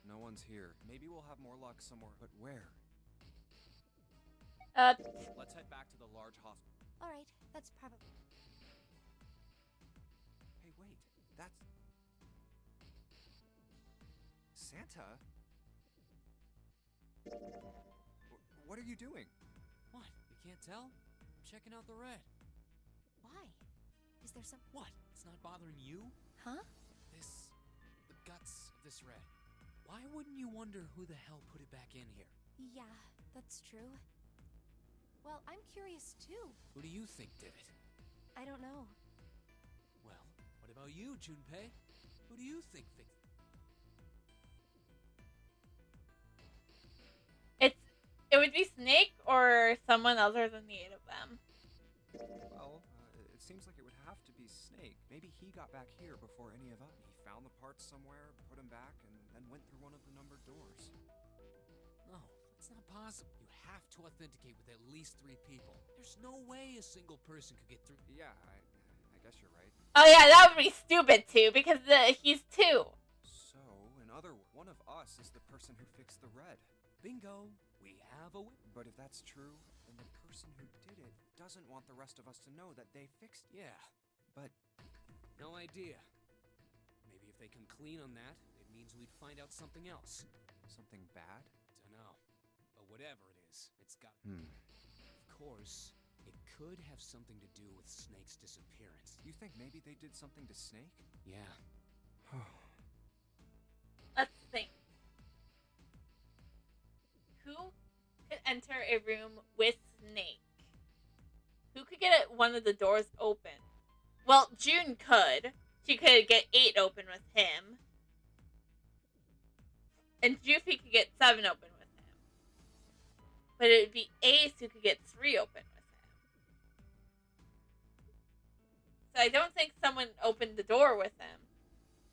No one's here. Maybe we'll have more luck somewhere. But where? Let's head back to the large hospital. All right, that's probably... Hey, wait. That's... Santa? What are you doing? What? You can't tell? I'm checking out the red. Why? Is there some... What? It's not bothering you? Huh? The guts of this red. Why wouldn't you wonder who the hell put it back in here? Yeah, that's true. Well, I'm curious too. Who do you think did it? I don't know. Well, what about you, Junpei? Who do you think fixed It would be Snake or someone other than the 8 of them. Well, it seems like it would have to be Snake. Maybe he got back here before any of us. He found the parts somewhere, put them back, and then went through one of the numbered doors. No, that's not possible. You have to authenticate with at least 3 people. There's no way a single person could get through. Yeah, I guess you're right. Oh yeah, that would be stupid too, because he's 2. So, one of us is the person who fixed the red. Bingo! We have a win. But if that's true, then the person who did it doesn't want the rest of us to know that they fixed it. Yeah, but... no idea. Maybe if they come clean on that, it means we'd find out something else. Something bad? Dunno. But whatever it is, it's got... Of course, it could have something to do with Snake's disappearance. You think maybe they did something to Snake? Yeah. Let's think. Who could enter a room with Snake? Who could get one of the doors open? Well, June could. She could get 8 open with him. And Juffy could get 7 open with him. But it would be Ace who could get 3 open with him. So I don't think someone opened the door with him.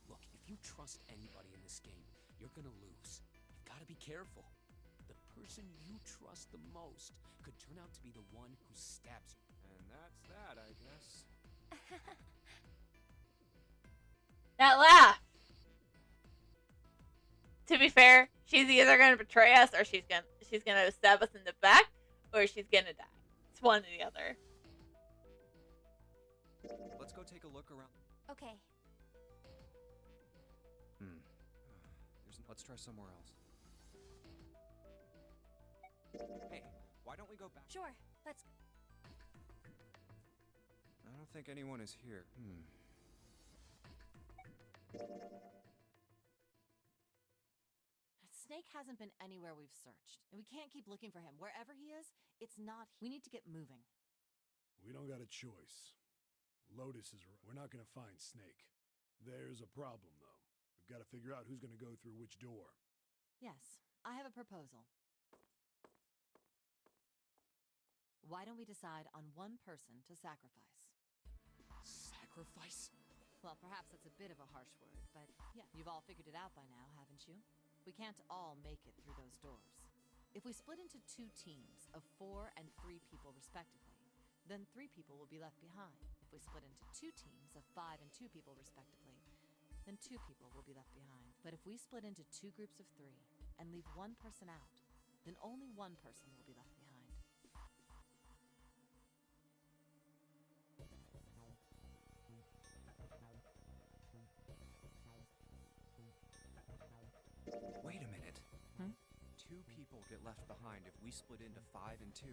Look, if you trust anybody in this game, you're gonna lose. You've gotta be careful. The person you trust the most could turn out to be the one who stabs you. And that's that, I guess. That laugh. To be fair, she's either gonna betray us or she's gonna stab us in the back or she's gonna die. It's one or the other. Let's go take a look around. Okay. Let's try somewhere else. Hey, why don't we go back? Sure. Let's... I don't think anyone is here. Snake hasn't been anywhere we've searched, and we can't keep looking for him. Wherever he is, it's not... We need to get moving. We don't got a choice. Lotus is... We're not gonna find Snake. There's a problem, though. We've got to figure out who's gonna go through which door. Yes, I have a proposal. Why don't we decide on one person to sacrifice? Sacrifice? Well, perhaps that's a bit of a harsh word, but yeah, you've all figured it out by now, haven't you? We can't all make it through those doors. If we split into 2 teams of 4 and 3 people respectively, then 3 people will be left behind. If we split into 2 teams of 5 and 2 people respectively, then 2 people will be left behind. But if we split into 2 groups of 3 and leave 1 person out, then only 1 person will be left behind. Wait a minute. 2 people get left behind if we split into 5 and 2,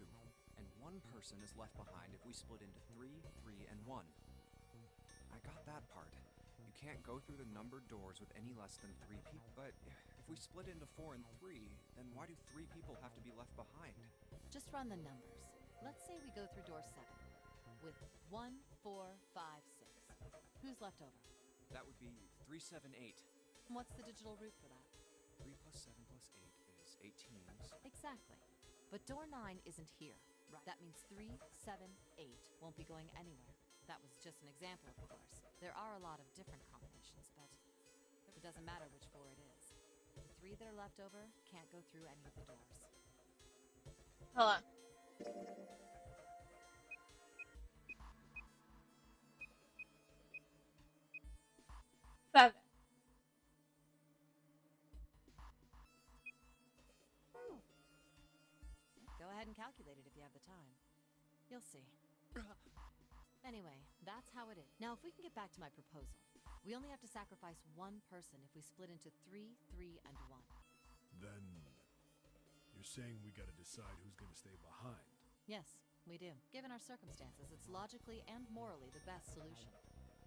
and 1 person is left behind if we split into 3, 3, and 1. I got that part. You can't go through the numbered doors with any less than 3 people. But if we split into 4 and 3, then why do 3 people have to be left behind? Just run the numbers. Let's say we go through door 7 with 1, 4, 5, 6. Who's left over? That would be 3, 7, 8. What's the digital root for that? 3 plus 7 plus 8 is 18. Exactly. But door 9 isn't here. Right. That means 3, 7, 8 won't be going anywhere. That was just an example, of course. There are a lot of different combinations, but it doesn't matter which 4 it is. The 3 that are left over can't go through any of the doors. Hold on. Seven. Go ahead and calculate it if you have the time. You'll see. Anyway, that's how it is. Now, if we can get back to my proposal, we only have to sacrifice 1 person if we split into 3, 3, and 1. Then you're saying we gotta decide who's gonna stay behind. Yes, we do. Given our circumstances, it's logically and morally the best solution.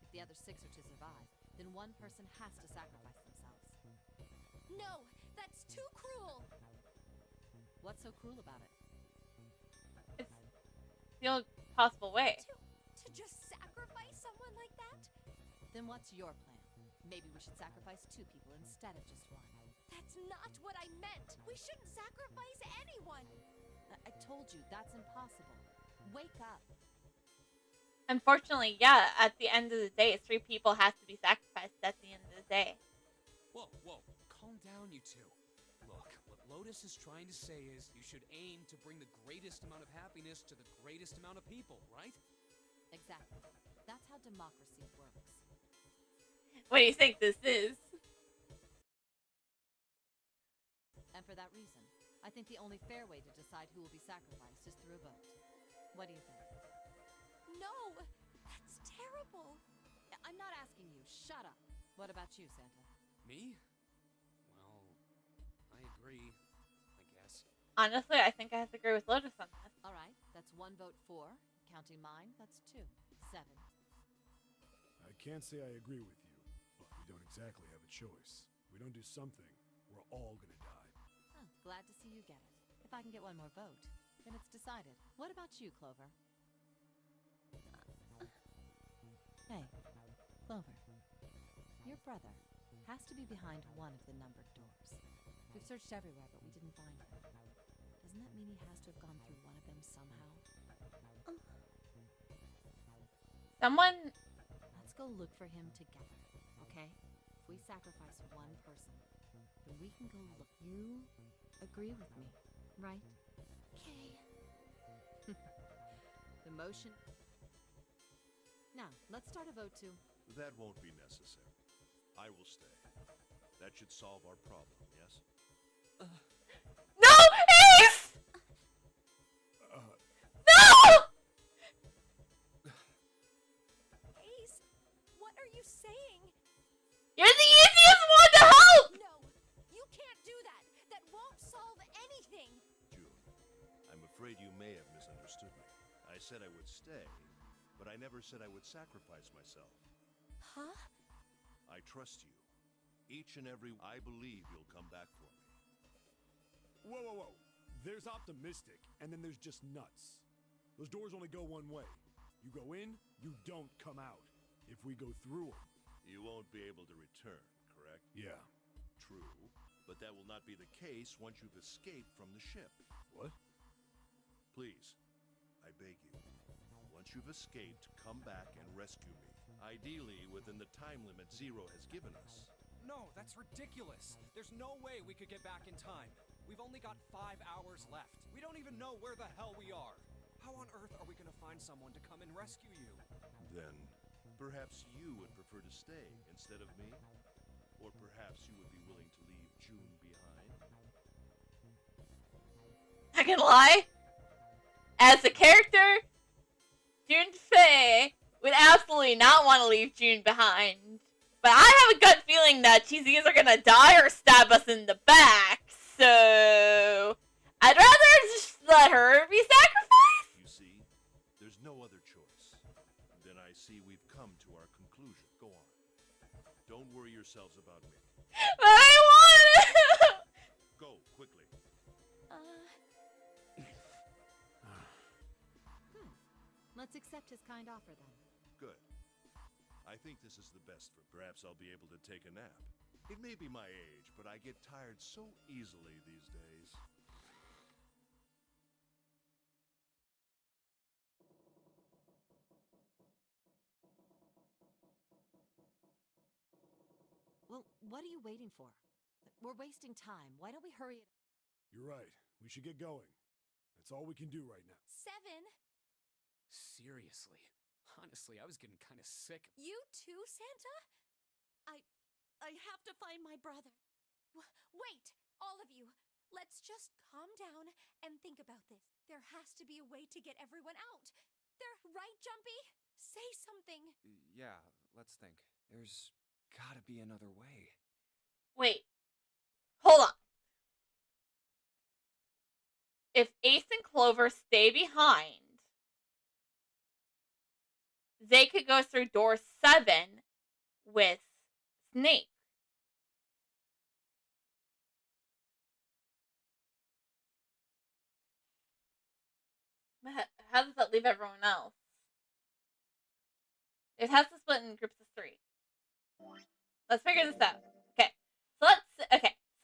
If the other 6 are to survive, then 1 person has to sacrifice themselves. No, that's too cruel. What's so cruel about it? It's the only possible way. To just sacrifice someone like that? Then what's your plan? Maybe we should sacrifice 2 people instead of just 1. That's not what I meant. We shouldn't sacrifice anyone. I told you, that's impossible. Wake up. Unfortunately, yeah, at the end of the day, 3 people have to be sacrificed at the end of the day. Whoa, whoa, calm down, you two. Look, what Lotus is trying to say is you should aim to bring the greatest amount of happiness to the greatest amount of people, right? Exactly. That's how democracy works. What do you think this is? And for that reason, I think the only fair way to decide who will be sacrificed is through a vote. What do you think? No, that's terrible. I'm not asking you. Shut up. What about you, Santa? Me? Well, I agree, I guess. Honestly, I think I have to agree with Lotus on this. All right, that's 1 vote for. Counting mine, that's 2. 7. I can't say I agree with you, but we don't exactly have a choice. If we don't do something, we're all gonna die. Oh, glad to see you get it. If I can get 1 more vote, then it's decided. What about you, Clover? Hey, Clover. Your brother has to be behind 1 of the numbered doors. We've searched everywhere, but we didn't find him. Doesn't that mean he has to have gone through 1 of them somehow? Someone... Let's go look for him together, okay? If we sacrifice 1 person, then we can go look. You agree with me, right? Okay. The motion... Now, let's start a vote to... That won't be necessary. I will stay. That should solve our problem, yes? No! Ace! No! Ace, what are you saying? You're the easiest one to help! No, you can't do that. That won't solve anything. June, I'm afraid you may have misunderstood me. I said I would stay, but I never said I would sacrifice myself. Huh? I trust you. Each and every... I believe you'll come back for me. Whoa, whoa, whoa. There's optimistic, and then there's just nuts. Those doors only go one way. You go in, you don't come out. If we go through them... You won't be able to return, correct? Yeah. True, but that will not be the case once you've escaped from the ship. What? Please, I beg you. Once you've escaped, come back and rescue me. Ideally, within the time limit Zero has given us. No, that's ridiculous. There's no way we could get back in time. We've only got 5 hours left. We don't even know where the hell we are. How on earth are we gonna find someone to come and rescue you? Then, perhaps you would prefer to stay instead of me? Or perhaps you would be willing to leave June behind? I can lie. As a character, June Faye would absolutely not want to leave June behind. But I have a gut feeling that she's either gonna die or stab us in the back. So I'd rather just let her be sacrificed. You see, there's no other choice. Then I see we've come to our conclusion. Go on. Don't worry yourselves about me. But I want it! Go, quickly. Let's accept his kind offer then. Good. I think this is the best for. Perhaps I'll be able to take a nap. It may be my age, but I get tired so easily these days. Well, what are you waiting for? We're wasting time. Why don't we hurry it? You're right. We should get going. That's all we can do right now. 7. Seriously. Honestly, I was getting kind of sick. You too, Santa? I have to find my brother. Wait, all of you. Let's just calm down and think about this. There has to be a way to get everyone out. They're right, Jumpy? Say something. Yeah, let's think. There's gotta be another way. Wait. Hold on. If Ace and Clover stay behind, they could go through door 7 with Snake. How does that leave everyone else? It has to split in groups of 3. Let's figure this out. Okay. So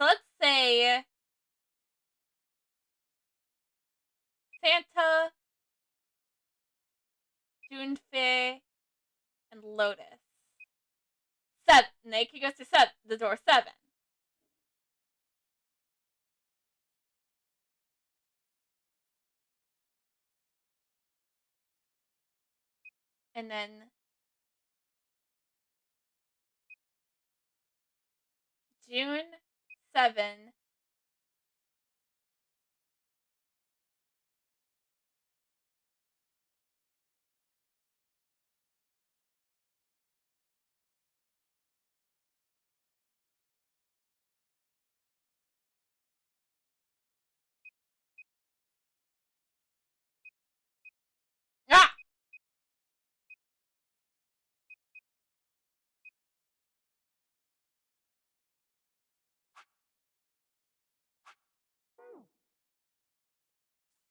let's say Santa, Junfei, and Lotus. 7. They could go to the door 7. And then June 7. Ah!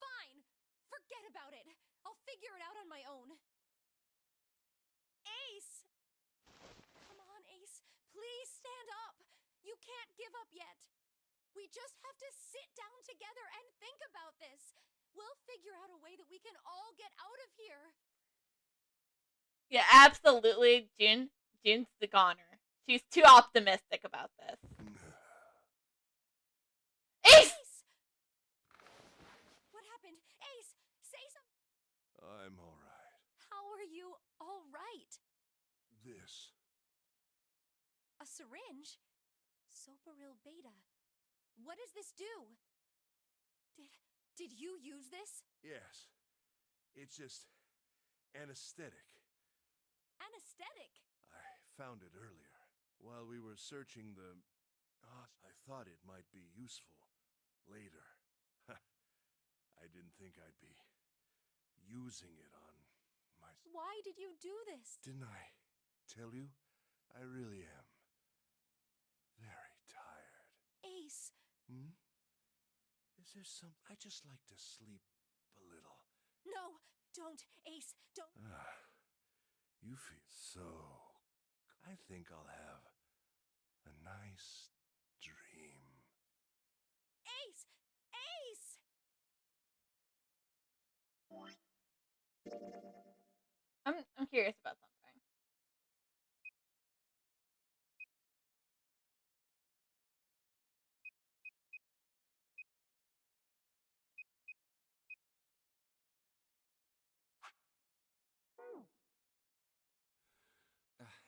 Fine. Forget about it. I'll figure it out on my own. Ace! Come on, Ace. Please stand up. You can't give up yet. We just have to sit down together and think about this. We'll figure out a way that we can all get out of here. Yeah, absolutely. June's the goner. She's too optimistic about this. Ace! What happened? Ace, say something. I'm all right. How are you all right? This. A syringe? Soparil beta. What does this do? Did you use this? Yes. It's just anesthetic. Anesthetic? I found it earlier. While we were searching the... I thought it might be useful later. I didn't think I'd be using it on my... Why did you do this? Didn't I tell you? I really am very tired. Ace. Hmm? Is there some... I just like to sleep a little. No, don't, Ace, don't. You feel so... I think I'll have a nice dream. Ace! Ace! I'm curious about something.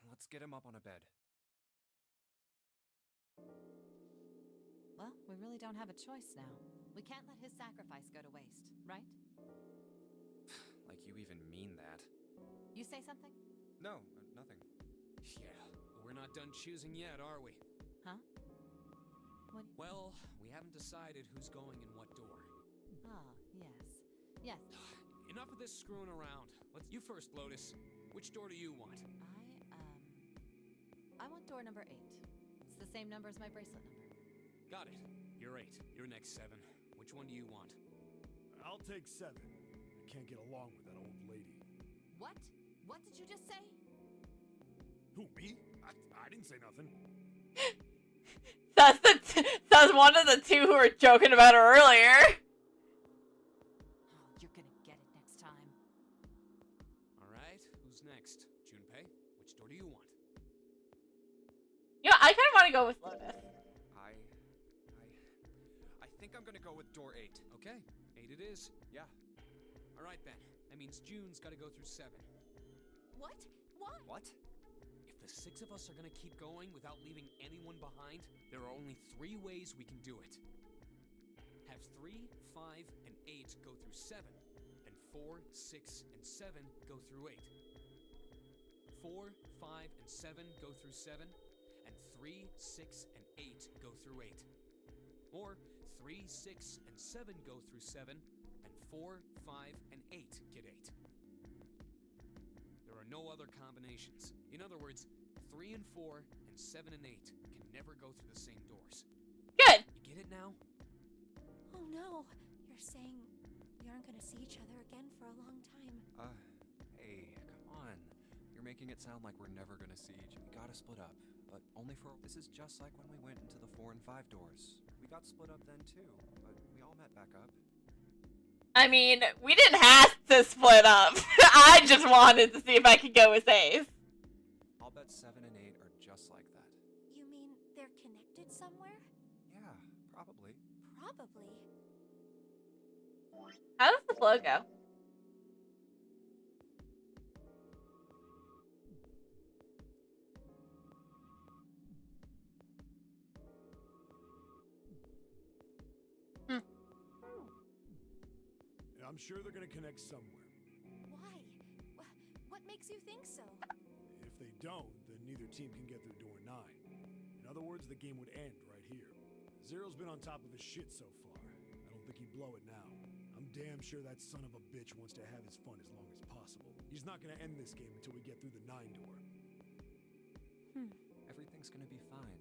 Let's get him up on a bed. Well, we really don't have a choice now. We can't let his sacrifice go to waste, right? Like you even mean that. You say something? No, nothing. Yeah, we're not done choosing yet, are we? Huh? What? Well, we haven't decided who's going in what door. Ah, yes. Yes. Enough of this screwing around. You first, Lotus. Which door do you want? I I want door number 8. It's the same number as my bracelet number. Got it. You're 8. You're next, 7. Which one do you want? I'll take 7. I can't get along with that old lady. What? What did you just say? Who, me? I didn't say nothing. That's one of the two who were joking about her earlier. Oh, you're gonna get it next time. Alright, who's next? Junpei, which door do you want? You know, I kind of want to go with Lotus. I think I'm gonna go with door 8. Okay, 8 it is. Yeah. Alright then, that means June's gotta go through 7. What? Why? What? If the 6 of us are gonna keep going without leaving anyone behind, there are only 3 ways we can do it. Have 3, 5, and 8 go through 7, and 4, 6, and 7 go through 8. 4, 5, and 7 go through 7, and 3, 6, and 8 go through 8. Or 3, 6, and 7 go through 7, and 4, 5, and 8 get 8. There are no other combinations. In other words, 3 and 4 and 7 and 8 can never go through the same doors. Good. You get it now? Oh no. You're saying we aren't gonna see each other again for a long time. Hey, come on. You're making it sound like we're never gonna see each other. We gotta split up. But only for... This is just like when we went into the 4 and 5 doors. We got split up then too, but we all met back up. I mean, we didn't have to split up. I just wanted to see if I could go with Ace. I'll bet 7 and 8 are just like that. You mean they're connected somewhere? Yeah, probably. Probably. How does the flow go? I'm sure they're gonna connect somewhere. Why? What makes you think so? If they don't, then neither team can get through door 9. In other words, the game would end right here. Zero's been on top of his shit so far. I don't think he'd blow it now. I'm damn sure that son of a bitch wants to have his fun as long as possible. He's not gonna end this game until we get through the 9 door. Everything's gonna be fine.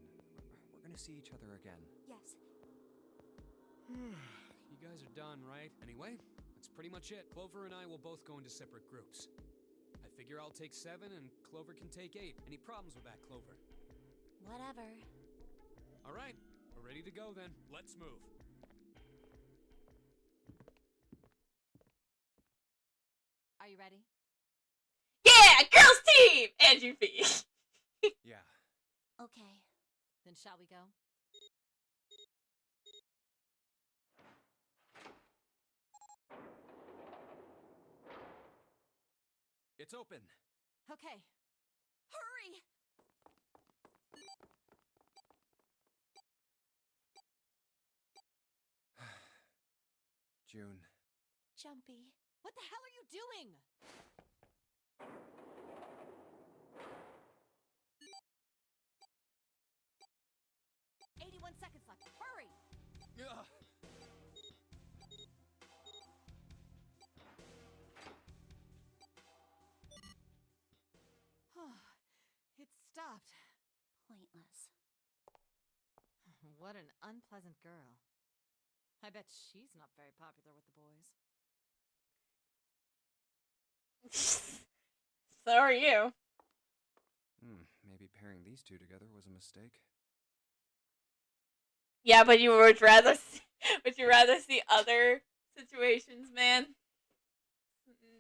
We're gonna see each other again. Yes. You guys are done, right? Anyway, that's pretty much it. Clover and I will both go into separate groups. I figure I'll take 7 and Clover can take 8. Any problems with that, Clover? Whatever. Alright, we're ready to go then. Let's move. Are you ready? Yeah, girls team! And you feed. Yeah. Okay. Then shall we go? It's open. Okay. Hurry! June. Jumpy. What the hell are you doing? Seconds left. Hurry! It stopped. Pointless. What an unpleasant girl. I bet she's not very popular with the boys. So are you. Maybe pairing these two together was a mistake. Yeah, but you would would you rather see other situations, man?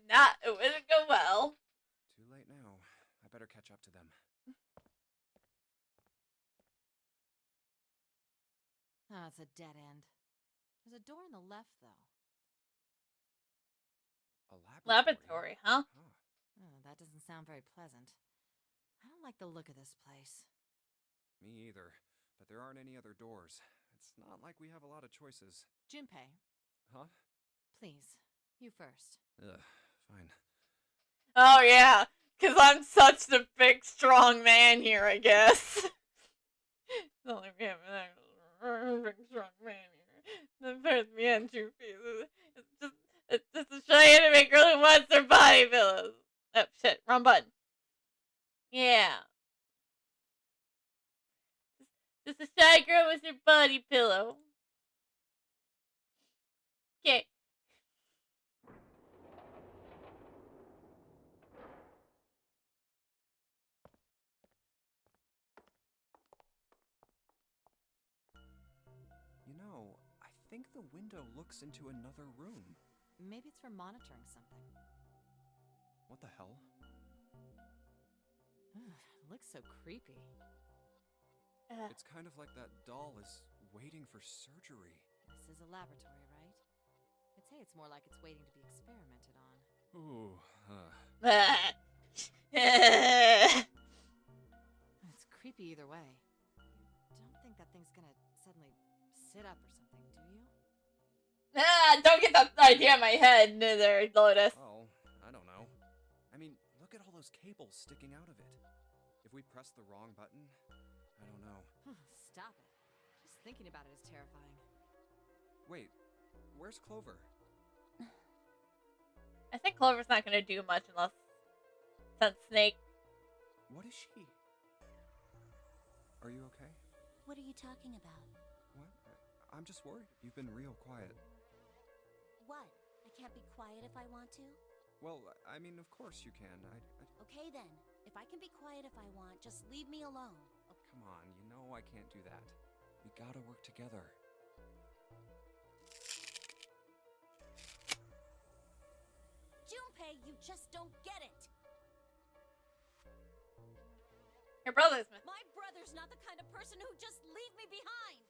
It wouldn't go well. Too late now. I better catch up to them. Oh, it's a dead end. There's a door on the left, though. A Laboratory, huh? Oh, that doesn't sound very pleasant. I don't like the look of this place. Me either. But there aren't any other doors. It's not like we have a lot of choices. Junpei. Huh? Please, you first. Ugh, fine. Oh, yeah. Because I'm such the big, strong man here, I guess. It's only me, I'm a big, strong man here. The first me and two pieces. It's just a shy anime girl who wants her body pillows. Oh, shit. Wrong button. Yeah. Just a shy girl with her body pillow. Okay. You know, I think the window looks into another room. Maybe it's for monitoring something. What the hell? It looks so creepy. It's kind of like that doll is waiting for surgery. This is a laboratory, right? I'd say it's more like it's waiting to be experimented on. Ooh, It's creepy either way. You don't think that thing's gonna suddenly sit up or something, do you? Don't get that idea in my head, neither, Lotus. Well, I don't know. I mean, look at all those cables sticking out of it. If we press the wrong button, I don't know. Stop it. Just thinking about it is terrifying. Wait, where's Clover? I think Clover's not gonna do much unless since Snake. What is she? Are you okay? What are you talking about? What? I'm just worried. You've been real quiet. What? I can't be quiet if I want to? Well, I mean, of course you can. Okay then. If I can be quiet if I want, just leave me alone. Oh, come on. You know I can't do that. We gotta work together. Junpei, you just don't get it. Her brother's missing. My brother's not the kind of person who just leave me behind.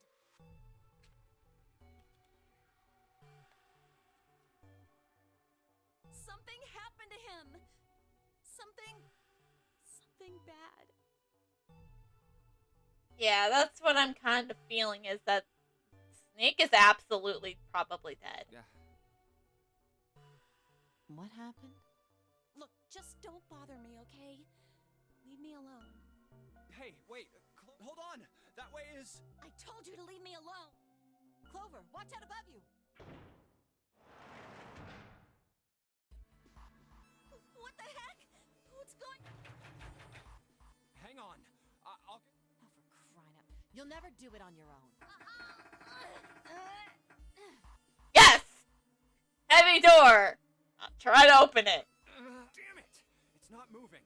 Something happened to him. Something bad. Yeah, that's what I'm kind of feeling, is that Snake is absolutely probably dead. Yeah. What happened? Look, just don't bother me, okay? Leave me alone. Hey, wait. Hold on. That way is... I told you to leave me alone. Clover, watch out above you! What the heck? What's going... Hang on. I'll... Oh, for crying out. You'll never do it on your own. Yes! Heavy door! I'll try to open it. Damn it! It's not moving.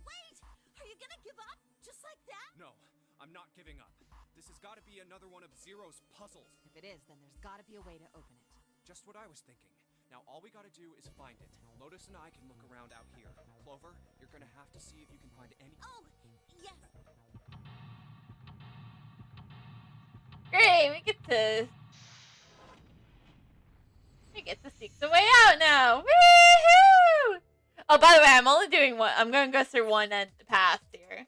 Wait! Are you gonna give up? Just like that? No, I'm not giving up. This has got to be another one of Zero's puzzles. If it is, then there's gotta be a way to open it. Just what I was thinking. Now all we gotta do is find it. Lotus and I can look around out here. Clover, you're gonna have to see if you can find any... Oh, yes. Great, we get to seek the way out now. Woohoo! Oh, by the way, I'm only doing one. I'm going to go through one end path here.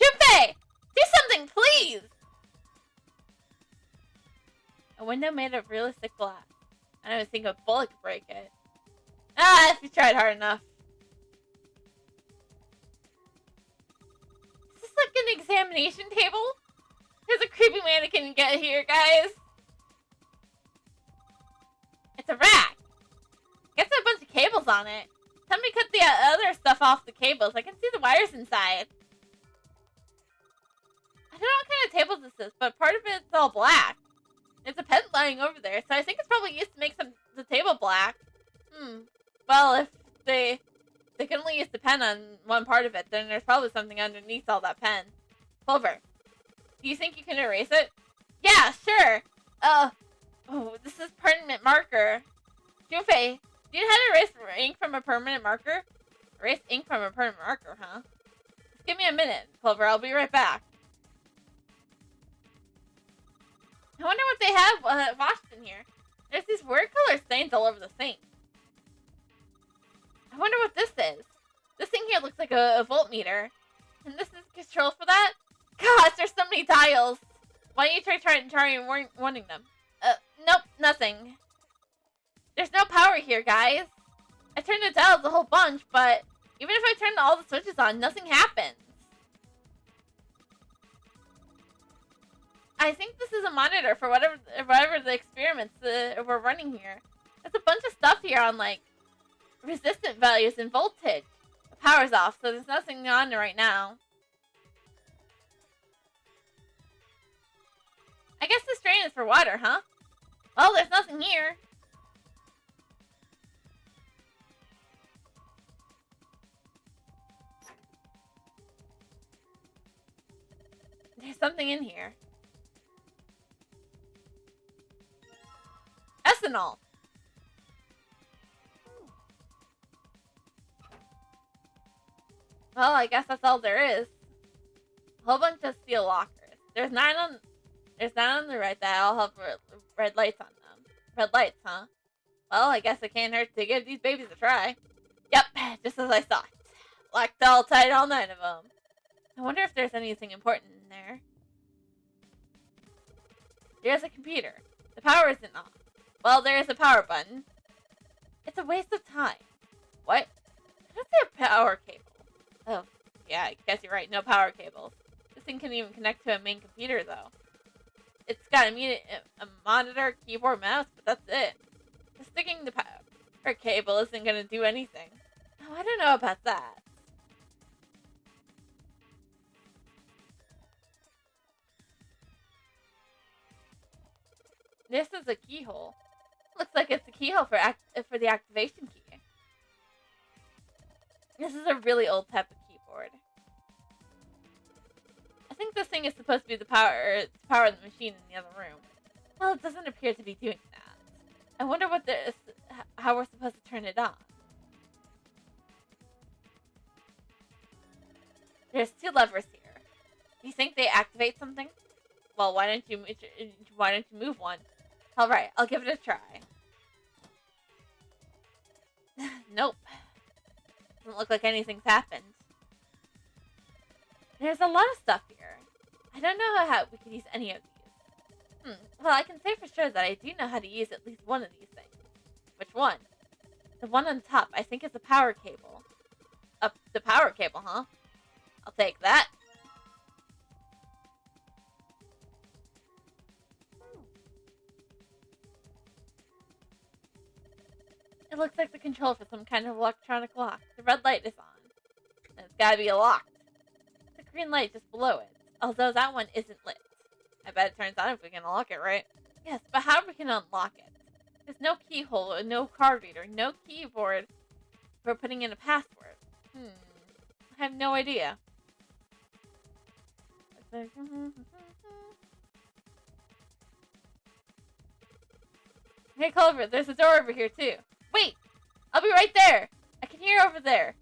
Junpei! Do something, please! A window made of realistic glass. I don't even think a bullet could break it. Ah, if you tried hard enough. Is this like an examination table? There's a creepy mannequin get here, guys. It's a rack. Gets a bunch of cables on it. Somebody cut the other stuff off the cables. I can see the wires inside. I don't know what kind of table this is, but part of it's all black. There's a pen lying over there, so I think it's probably used to make the table black. Well, if they can only use the pen on one part of it, then there's probably something underneath all that pen. Clover, do you think you can erase it? Yeah, sure. Oh, this is permanent marker. Junpei, do you know how to erase ink from a permanent marker? Erase ink from a permanent marker, huh? Just give me a minute, Clover. I'll be right back. I wonder what they have washed in here. There's these weird color stains all over the sink. I wonder what this is. This thing here looks like a voltmeter. And this is control for that? Gosh, there's so many dials. Why don't you try and warning them? Nope, nothing. There's no power here, guys. I turned the dials a whole bunch, but even if I turn all the switches on, nothing happens. I think this is a monitor for whatever the experiments we're running here. There's a bunch of stuff here on, like, resistant values and voltage. The power's off, so there's nothing on right now. I guess this drain is for water, huh? Well, there's nothing here. There's something in here. Ethanol. Well, I guess that's all there is. A whole bunch of steel lockers. There's 9 on the right that all have red lights on them. Red lights, huh? Well, I guess it can't hurt to give these babies a try. Yep, just as I thought. Locked all tight, all 9 of them. I wonder if there's anything important in there. There's a computer. The power isn't on. Well, there is a power button. It's a waste of time. What? I don't see a power cable. Oh, yeah, I guess you're right. No power cables. This thing can even connect to a main computer, though. It's got a monitor, keyboard, mouse, but that's it. Just sticking the power cable isn't going to do anything. Oh, I don't know about that. This is a keyhole. Looks like it's a keyhole for the activation key. This is a really old type of keyboard. I think this thing is supposed to be to power the machine in the other room. Well, it doesn't appear to be doing that. I wonder how we're supposed to turn it on. There's 2 levers here. Do you think they activate something? Well, why don't you move one? All right, I'll give it a try. Nope. Doesn't look like anything's happened. There's a lot of stuff here. I don't know how we could use any of these. Well, I can say for sure that I do know how to use at least one of these things. Which one? The one on top, I think, is the power cable. The power cable, huh? I'll take that. It looks like the control for some kind of electronic lock. The red light is on. And it's gotta be locked. The green light just below it. Although that one isn't lit. I bet it turns on if we can unlock it, right? Yes, but how we can unlock it? There's no keyhole, no card reader, no keyboard for putting in a password. I have no idea. Hey, Culver, there's a door over here, too. Wait! I'll be right there! I can hear over there.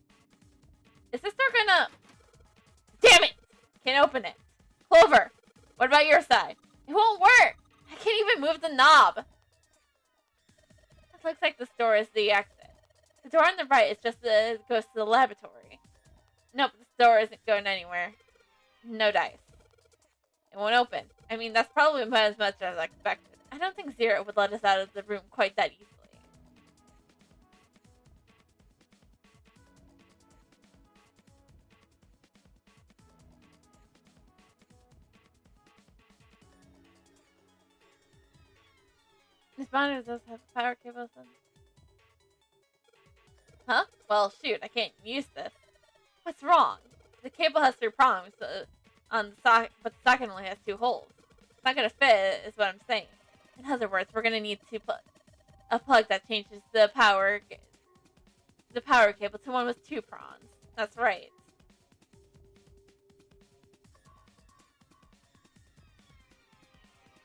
Is this door gonna... Damn it! Can't open it. Clover, what about your side? It won't work! I can't even move the knob! It looks like this door is the exit. The door on the right is just goes to the laboratory. Nope, this door isn't going anywhere. No dice. It won't open. I mean, that's probably about as much as I expected. I don't think Zero would let us out of the room quite that easily. This monitor does have power cables in. Huh? Well, shoot, I can't use this. What's wrong? The cable has 3 prongs on the socket, but the socket only has 2 holes. It's not gonna fit, is what I'm saying. In other words, we're gonna need to put a plug that changes the power cable to one with 2 prongs. That's right.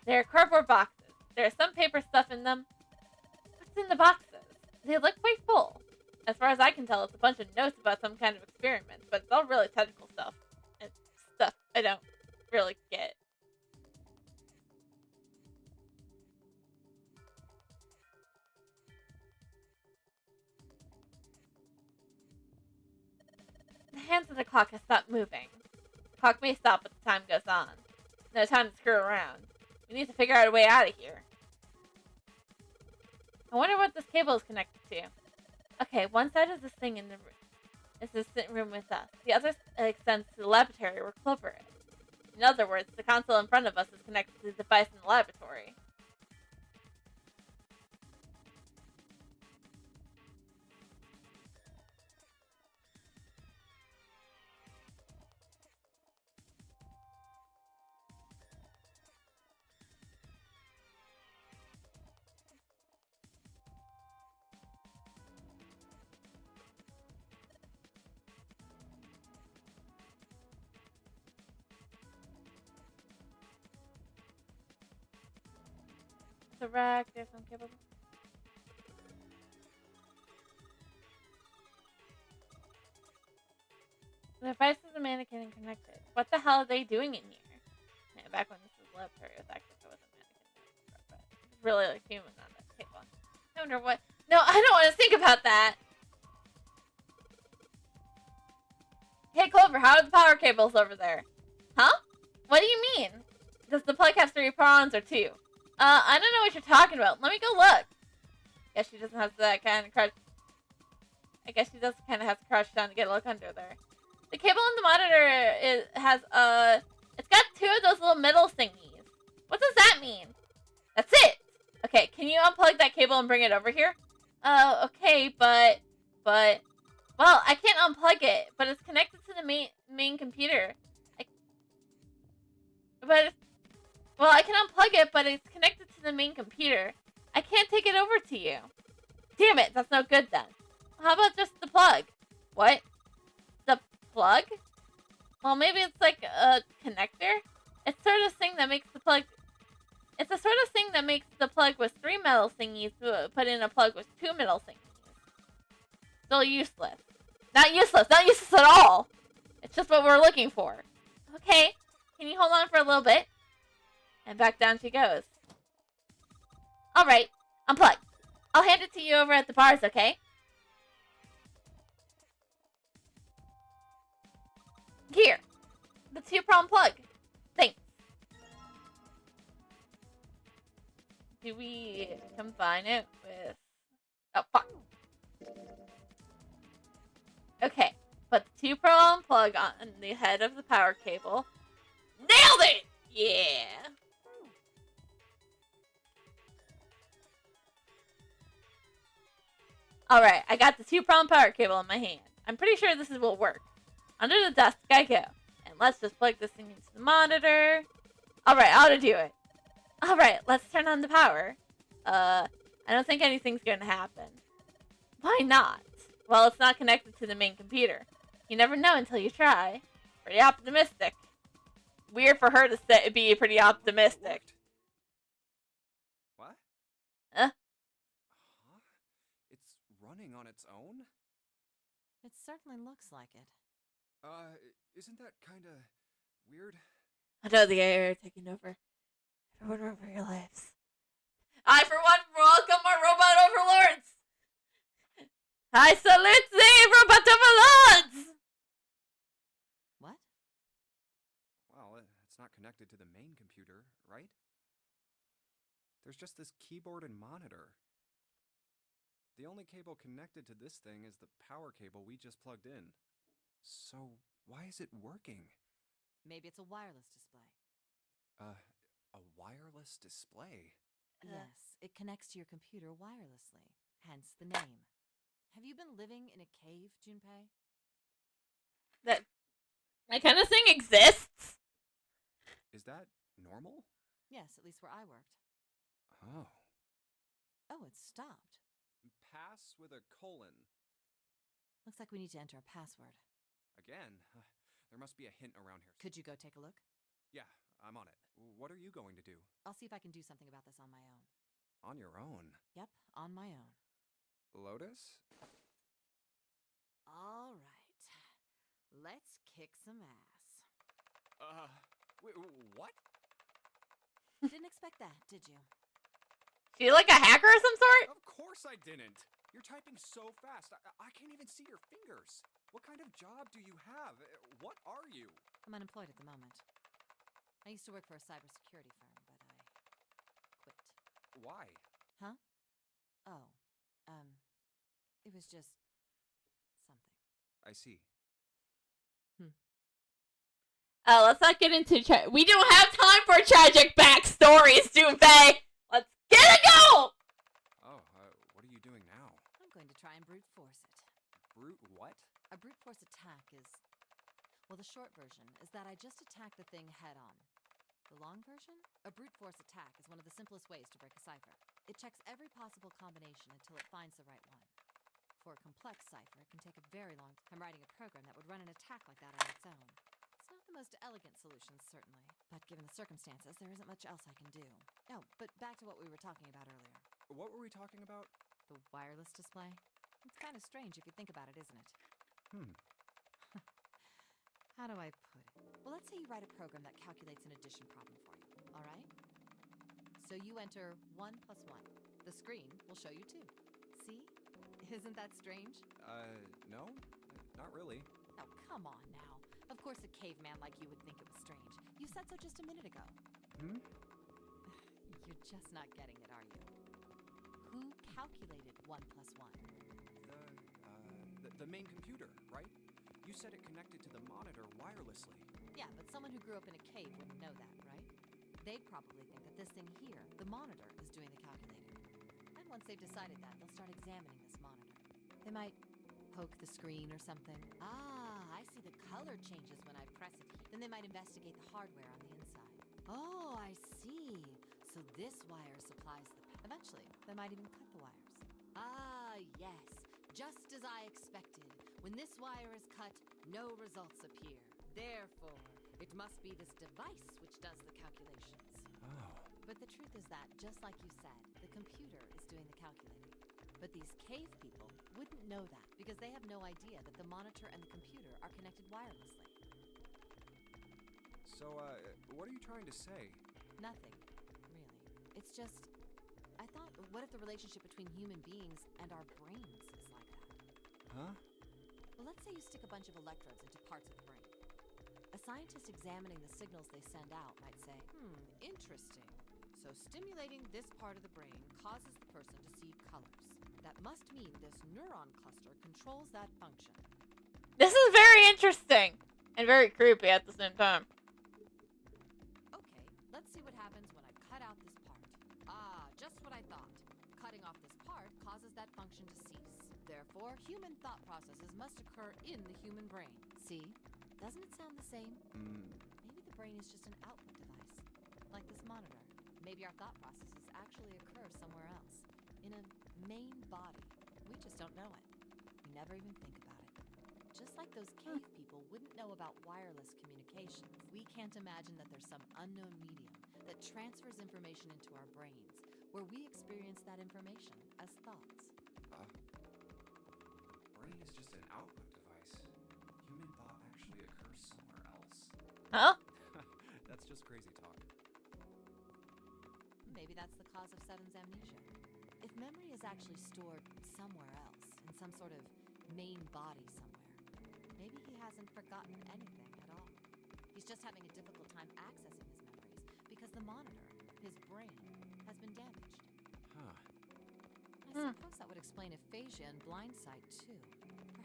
They're cardboard boxes. There's some paper stuff in them. What's in the boxes? They look quite full. As far as I can tell, it's a bunch of notes about some kind of experiment, but it's all really technical stuff. And stuff I don't really get. The hands of the clock have stopped moving. The clock may stop, but the time goes on. No time to screw around. We need to figure out a way out of here. I wonder what this cable is connected to. Okay, one side of this thing in the room with us. The other extends to the laboratory where Clover is. In other words, the console in front of us is connected to the device in the laboratory. a rack. There's some cable. The device is a mannequin and connected. What the hell are they doing in here? Yeah, back when this was lab period, it was actually it was a mannequin. But it's really like human on that cable. I wonder what. No, I don't want to think about that. Hey Clover, how are the power cables over there? Huh? What do you mean? Does the plug have 3 prongs or 2? I don't know what you're talking about. Let me go look. Guess she doesn't have that kind of crush. I guess she does kind of have to crush down to get a look under there. The cable on the monitor has it's got 2 of those little metal thingies. What does that mean? That's it. Okay, can you unplug that cable and bring it over here? Okay, but well, I can't unplug it, but it's connected to the main computer. Well, I can unplug it, but it's connected to the main computer. I can't take it over to you. Damn it, that's no good then. How about just the plug? What? The plug? Well, maybe it's like a connector? It's sort of thing that makes the plug... It's the sort of thing that makes the plug with 3 metal thingies put in a plug with 2 metal thingies. Still useless. Not useless at all! It's just what we're looking for. Okay, can you hold on for a little bit? And back down she goes. Alright, unplug. I'll hand it to you over at the bars, okay? Here. The 2-prong plug. Thanks. Do we combine it with... Oh, fuck. Okay. Put the 2-prong plug on the head of the power cable. Nailed it! Yeah. Alright, I got the 2-prong power cable in my hand. I'm pretty sure this will work. Under the desk I go. And let's just plug this thing into the monitor. Alright, I ought to do it. Alright, let's turn on the power. I don't think anything's gonna happen. Why not? Well, it's not connected to the main computer. You never know until you try. Pretty optimistic. Weird for her to be pretty optimistic. What? Huh? Huh? It's running on its own? It certainly looks like it. Isn't that kinda weird? I know the air taking over. Everyone over your lives. I, for one, welcome our robot overlords! I salute thee, robot overlords! What? Well, it's not connected to the main computer, right? There's just this keyboard and monitor. The only cable connected to this thing is the power cable we just plugged in. So, why is it working? Maybe it's a wireless display. A wireless display? Yes, it connects to your computer wirelessly. Hence the name. Have you been living in a cave, Junpei? That kind of thing exists? Is that normal? Yes, at least where I worked. Oh. Oh, it stopped. Pass with a colon. Looks like we need to enter a password. Again? There must be a hint around here. Could you go take a look? Yeah, I'm on it. What are you going to do? I'll see if I can do something about this on my own. On your own? Yep, on my own. Lotus? All right. Let's kick some ass. Wait, what? Didn't expect that, did you? You like a hacker of some sort? Of course I didn't. You're typing so fast. I can't even see your fingers. What kind of job do you have? What are you? I'm unemployed at the moment. I used to work for a cybersecurity firm, but I quit. Why? Huh? Oh, it was just something. I see. Let's not get into we don't have time for tragic backstories, Junpei! Let's get it go! Oh, what are you doing now? I'm going to try and brute force it. Brute what? A brute force attack is... Well, the short version is that I just attack the thing head on. The long version? A brute force attack is one of the simplest ways to break a cipher. It checks every possible combination until it finds the right one. For a complex cipher, it can take a very long time. I'm writing a program that would run an attack like that on its own. It's not the most elegant solutions, certainly. But given the circumstances, there isn't much else I can do. Oh, but back to what we were talking about earlier. What were we talking about? The wireless display. It's kind of strange if you think about it, isn't it? How do I put it? Well, let's say you write a program that calculates an addition problem for you, all right? So you enter 1 plus 1. The screen will show you 2. See? Isn't that strange? No. Not really. Oh, come on now. Of course a caveman like you would think it was strange. You said so just a minute ago. You're just not getting it, are you? Who calculated 1 plus 1? The main computer, right? You said it connected to the monitor wirelessly. Yeah, but someone who grew up in a cave wouldn't know that, right? They'd probably think that this thing here, the monitor, is doing the calculating. And once they've decided that, they'll start examining this monitor. They might poke the screen or something. Ah, I see the color changes when I press it. Then they might investigate the hardware on the inside. Oh, I see. So this wire supplies the... Eventually, they might even cut the wires. Ah, yes. Just as I expected. When this wire is cut, no results appear. Therefore, it must be this device which does the calculations. Oh. But the truth is that, just like you said, the computer is doing the calculating. But these cave people wouldn't know that because they have no idea that the monitor and the computer are connected wirelessly. So, what are you trying to say? Nothing, really. It's just, I thought, what if the relationship between human beings and our brains is like that? Huh? Well, let's say you stick a bunch of electrodes into parts of the brain. A scientist examining the signals they send out might say, interesting. So stimulating this part of the brain causes the person to see colors. That must mean this neuron cluster controls that function. This is very interesting and very creepy at the same time. Okay, let's see what happens when I cut out this part. Ah, just what I thought. Cutting off this part causes that function to cease. Therefore, human thought processes must occur in the human brain. See? Doesn't it sound the same? Maybe the brain is just an output device, like this monitor. Maybe our thought processes actually occur somewhere else, in a main body. We just don't know it. We never even think about it. Just like those cave people wouldn't know about wireless communications, we can't imagine that there's some unknown medium that transfers information into our brains, where we experience that information as thoughts. The brain is just an output device. Human thought actually occurs somewhere else. Huh? That's just crazy talk. Maybe that's the cause of Seven's amnesia. If memory is actually stored somewhere else, in some sort of main body somewhere, maybe he hasn't forgotten anything at all. He's just having a difficult time accessing his memories because the monitor, his brain, has been damaged. Huh. I suppose that would explain aphasia and blindsight, too.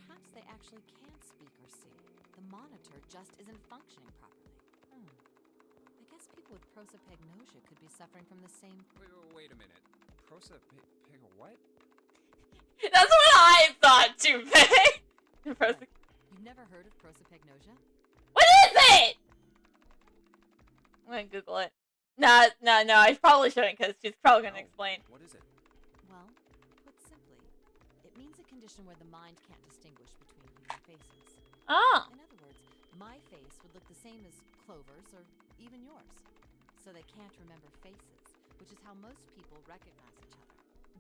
Perhaps they actually can't speak or see. The monitor just isn't functioning properly. I guess people with prosopagnosia could be suffering from the same... Wait a minute. What? That's what I thought too, Faye. You've never heard of prosopagnosia? What is it? I'm gonna Google it. No, I probably shouldn't because she's probably gonna explain. What is it? Well, put simply, it means a condition where the mind can't distinguish between human faces. Oh. In other words, my face would look the same as Clover's or even yours. So they can't remember faces, which is how most people recognize each other.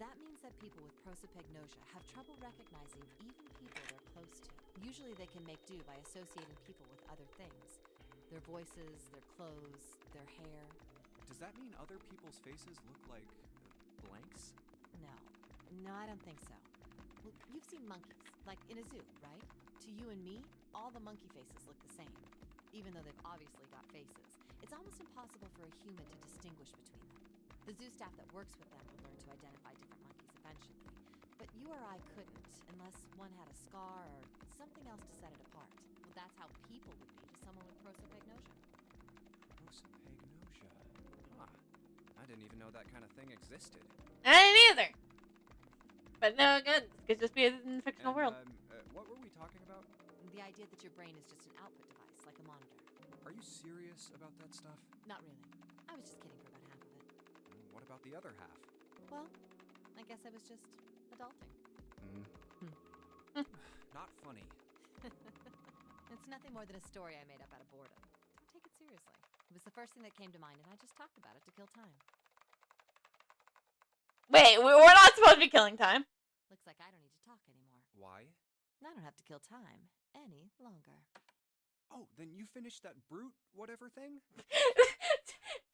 That means that people with prosopagnosia have trouble recognizing even people they're close to. Usually they can make do by associating people with other things. Their voices, their clothes, their hair. Does that mean other people's faces look like blanks? No, I don't think so. Well, you've seen monkeys, like in a zoo, right? To you and me, all the monkey faces look the same, even though they've obviously got faces. It's almost impossible for a human to distinguish between them. The zoo staff that works with them would learn to identify different monkeys eventually. But you or I couldn't, unless one had a scar or something else to set it apart. Well, that's how people would be to someone with prosopagnosia. Prosopagnosia. Huh. I didn't even know that kind of thing existed. I didn't either. But no, good. This could just be in the fictional world. What were we talking about? The idea that your brain is just an output device, like a monitor. Are you serious about that stuff? Not really. I was just kidding for about half of it. What about the other half? Well, I guess I was just adulting. Not funny. It's nothing more than a story I made up out of boredom. Seriously. It was the first thing that came to mind, and I just talked about it to kill time. Wait, we're not supposed to be killing time. Looks like I don't need to talk anymore. Why? I don't have to kill time any longer. Oh, then you finished that brute whatever thing?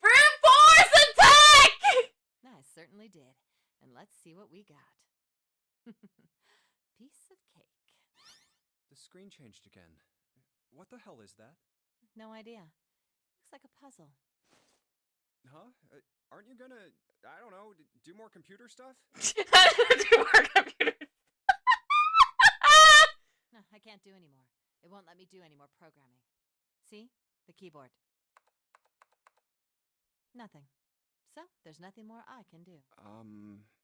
Brute force attack! I certainly did. And let's see what we got. Piece of cake. The screen changed again. What the hell is that? No idea. Looks like a puzzle. Huh? Aren't you gonna, I don't know, do more computer stuff? Do more computers. No, I can't do any more. It won't let me do any more programming. See? The keyboard. Nothing. So, there's nothing more I can do.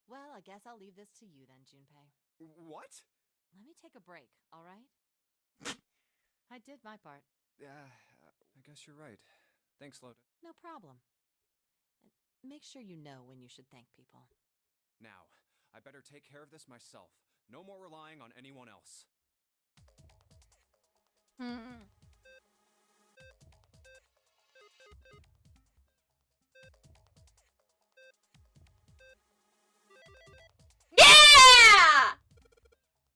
Well, I guess I'll leave this to you then, Junpei. What? Let me take a break, all right? I did my part. I guess you're right. Thanks, Loda. No problem. And make sure you know when you should thank people. Now, I better take care of this myself. No more relying on anyone else. Yeah!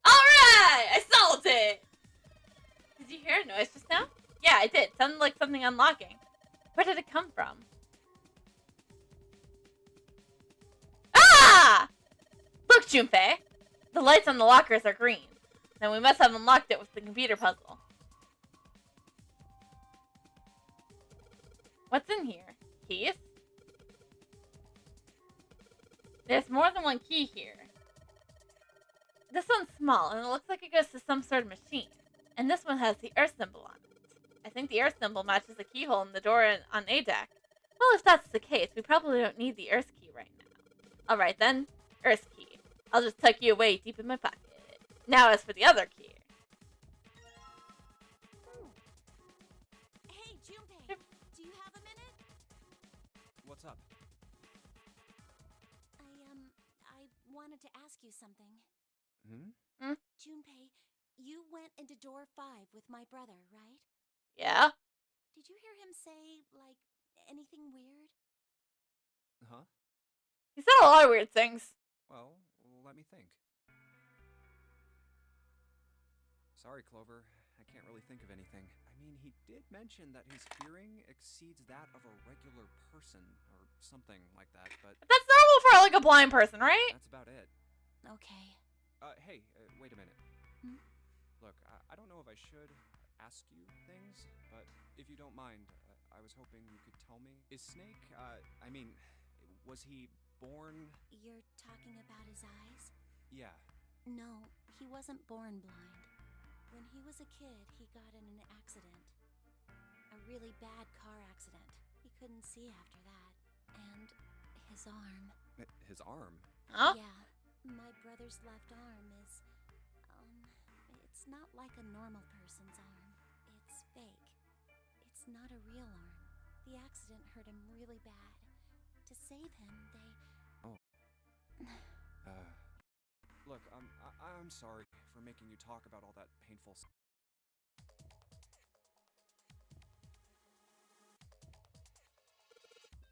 Alright! I solved it! Did you hear a noise just now? Yeah, I did. Sounded like something unlocking. Where did it come from? Ah! Look, Junpei. The lights on the lockers are green. Then we must have unlocked it with the computer puzzle. What's in here? Keys? There's more than one key here. This one's small, and it looks like it goes to some sort of machine. And this one has the Earth symbol on it. I think the Earth symbol matches the keyhole in the door on A deck. Well, if that's the case, we probably don't need the Earth key right now. Alright then, Earth key. I'll just tuck you away deep in my pocket. Now as for the other key. Hey, Junpei, do you have a minute? What's up? I wanted to ask you something. Hmm? Junpei, you went into door 5 with my brother, right? Yeah? Did you hear him say, like, anything weird? Huh? He said a lot of weird things. Well, let me think. Sorry, Clover. I can't really think of anything. I mean, he did mention that his hearing exceeds that of a regular person, or something like that, but That's normal for like a blind person, right? that's about it. Okay. Hey, wait a minute. Hmm? Look, I don't know if I should ask you things, but if you don't mind, I was hoping you could tell me. Is Snake, was he born? You're talking about his eyes? Yeah. No, he wasn't born blind. When he was a kid, he got in an accident. A really bad car accident. He couldn't see after that. And his arm. His arm? Huh? Yeah, my brother's left arm is, it's not like a normal person's arm. It's fake. It's not a real arm. The accident hurt him really bad. To save him, they... Look, I'm sorry for making you talk about all that painful stuff.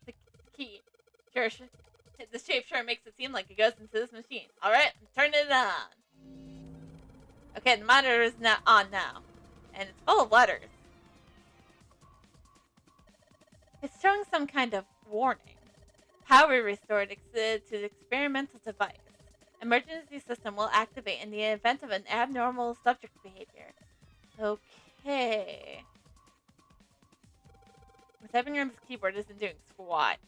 The key. Sure. The shape sure makes it seem like it goes into this machine. Alright, turn it on. Okay, the monitor is now on now. And it's full of letters. It's showing some kind of warning. Power restored to the experimental device. Emergency system will activate in the event of an abnormal subject behavior. Okay. The typing on this keyboard isn't doing squat.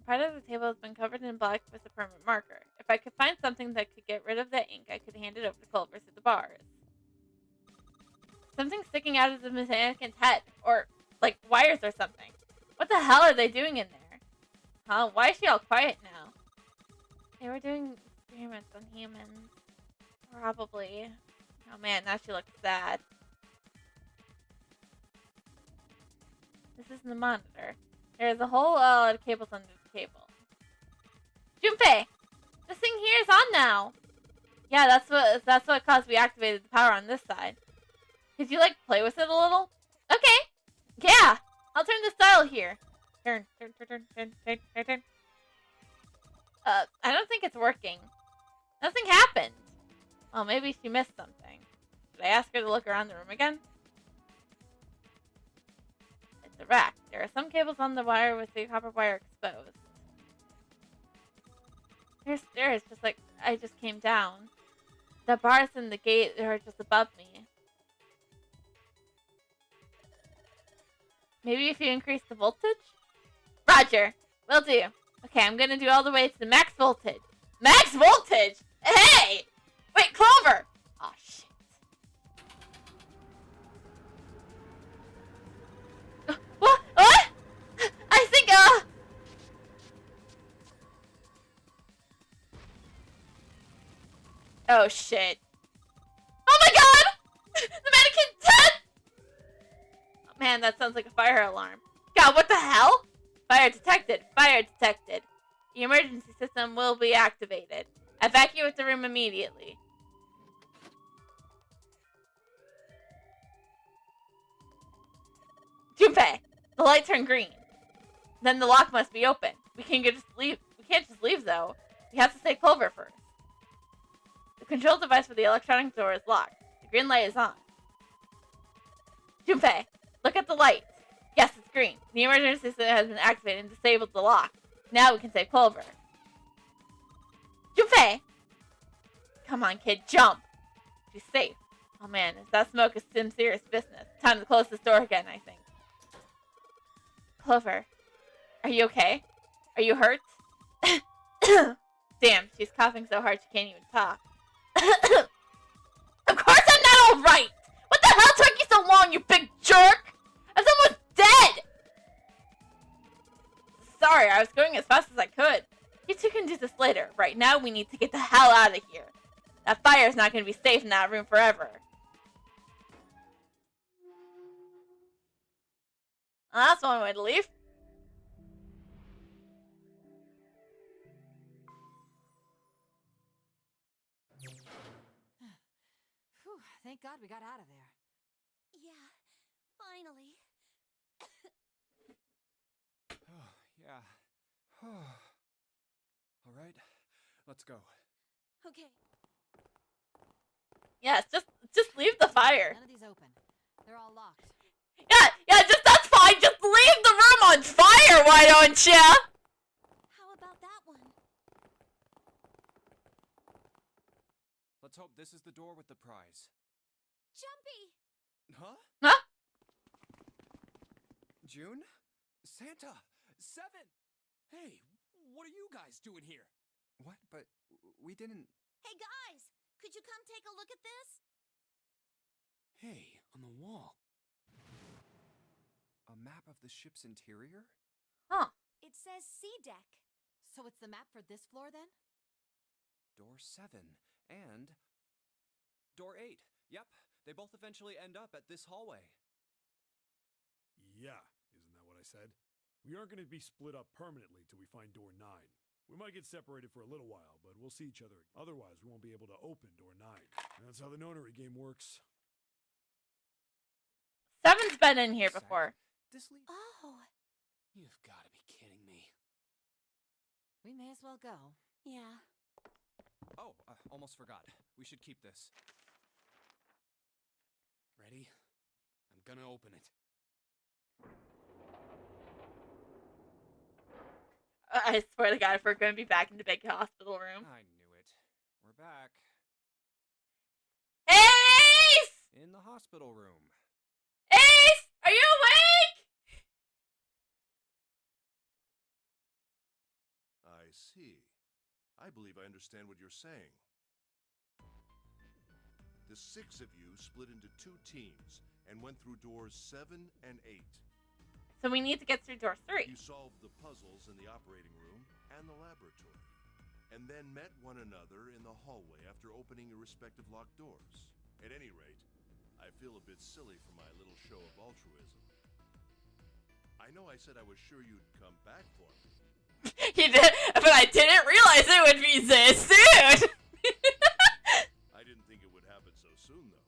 Part of the table has been covered in black with a permanent marker. If I could find something that could get rid of the ink, I could hand it over to Culver through the bars. Something sticking out of the mannequin's head. Or, like, wires or something. What the hell are they doing in there? Huh? Why is she all quiet now? They were doing experiments on humans. Probably. Oh man, now she looks sad. This is the monitor. There's a whole lot of cables under the table. Junpei, this thing here is on now. Yeah, that's what caused we activated the power on this side. Could you, like, play with it a little? Okay. Yeah. I'll turn the dial here. Turn. I don't think it's working. Nothing happened. Well, maybe she missed something. Should I ask her to look around the room again? It's a rack. There are some cables on the wire with the copper wire exposed. There's stairs, just like I just came down. The bars and the gate are just above me. Maybe if you increase the voltage? Roger. Will do. Okay, I'm gonna do all the way to the max voltage. Max voltage? Hey! Wait, Clover! Oh, shit. What? I think, Oh, shit. Oh my god! The mannequin's dead! Oh, man, that sounds like a fire alarm. God, what the hell? Fire detected. Fire detected. The emergency system will be activated. Evacuate the room immediately. Junpei, the light turned green. Then the lock must be open. We can't just leave. We can't just leave though. We have to say Clover first. The control device for the electronic door is locked. The green light is on. Junpei, look at the light. Yes, it's green. The emergency system has been activated and disabled the lock. Now we can save Clover. Junpei! Come on, kid, jump! She's safe. Oh man, if that smoke is some serious business. Time to close this door again, I think. Clover, are you okay? Are you hurt? Damn, she's coughing so hard she can't even talk. Of course I'm not alright! What the hell took you so long, you big jerk? I'm almost dead! Sorry, I was going as fast as I could. You two can do this later. Right now, we need to get the hell out of here. That fire's not going to be safe in that room forever. Well, that's one way to leave. Whew, thank God we got out of there. Yeah, finally. Oh, yeah. All right, let's go. Okay. Yes, just leave the fire. None of these open. They're all locked. Yeah, that's fine. Just leave the room on fire, why don't ya? How about that one? Let's hope this is the door with the prize. Jumpy! Huh? Huh? June? Santa! Seven! Hey, what are you guys doing here? What? But we didn't... Hey guys, could you come take a look at this? Hey, on the wall. A map of the ship's interior? Huh. It says C deck. So it's the map for this floor then? Door 7 and door 8. Yep, they both eventually end up at this hallway. Yeah, isn't that what I said? We aren't going to be split up permanently till we find door 9. We might get separated for a little while, but we'll see each other. Otherwise, we won't be able to open door 9. That's how the nonary game works. Seven's been in here before. This leads... Oh, You've got to be kidding me. We may as well go. yeah. Oh, almost forgot. We should keep this. Ready? I'm gonna open it. I swear to God, if we're going to be back in the big hospital room. I knew it. We're back. Ace! In the hospital room. Ace! Are you awake? I see. I believe I understand what you're saying. The 6 of you split into 2 teams and went through doors 7 and 8. So we need to get through door 3. You solved the puzzles in the operating room and the laboratory, and then met one another in the hallway after opening your respective locked doors. At any rate, I feel a bit silly for my little show of altruism. I know I said I was sure you'd come back for me. He did. But I didn't realize it would be this soon. I didn't think it would happen so soon, though.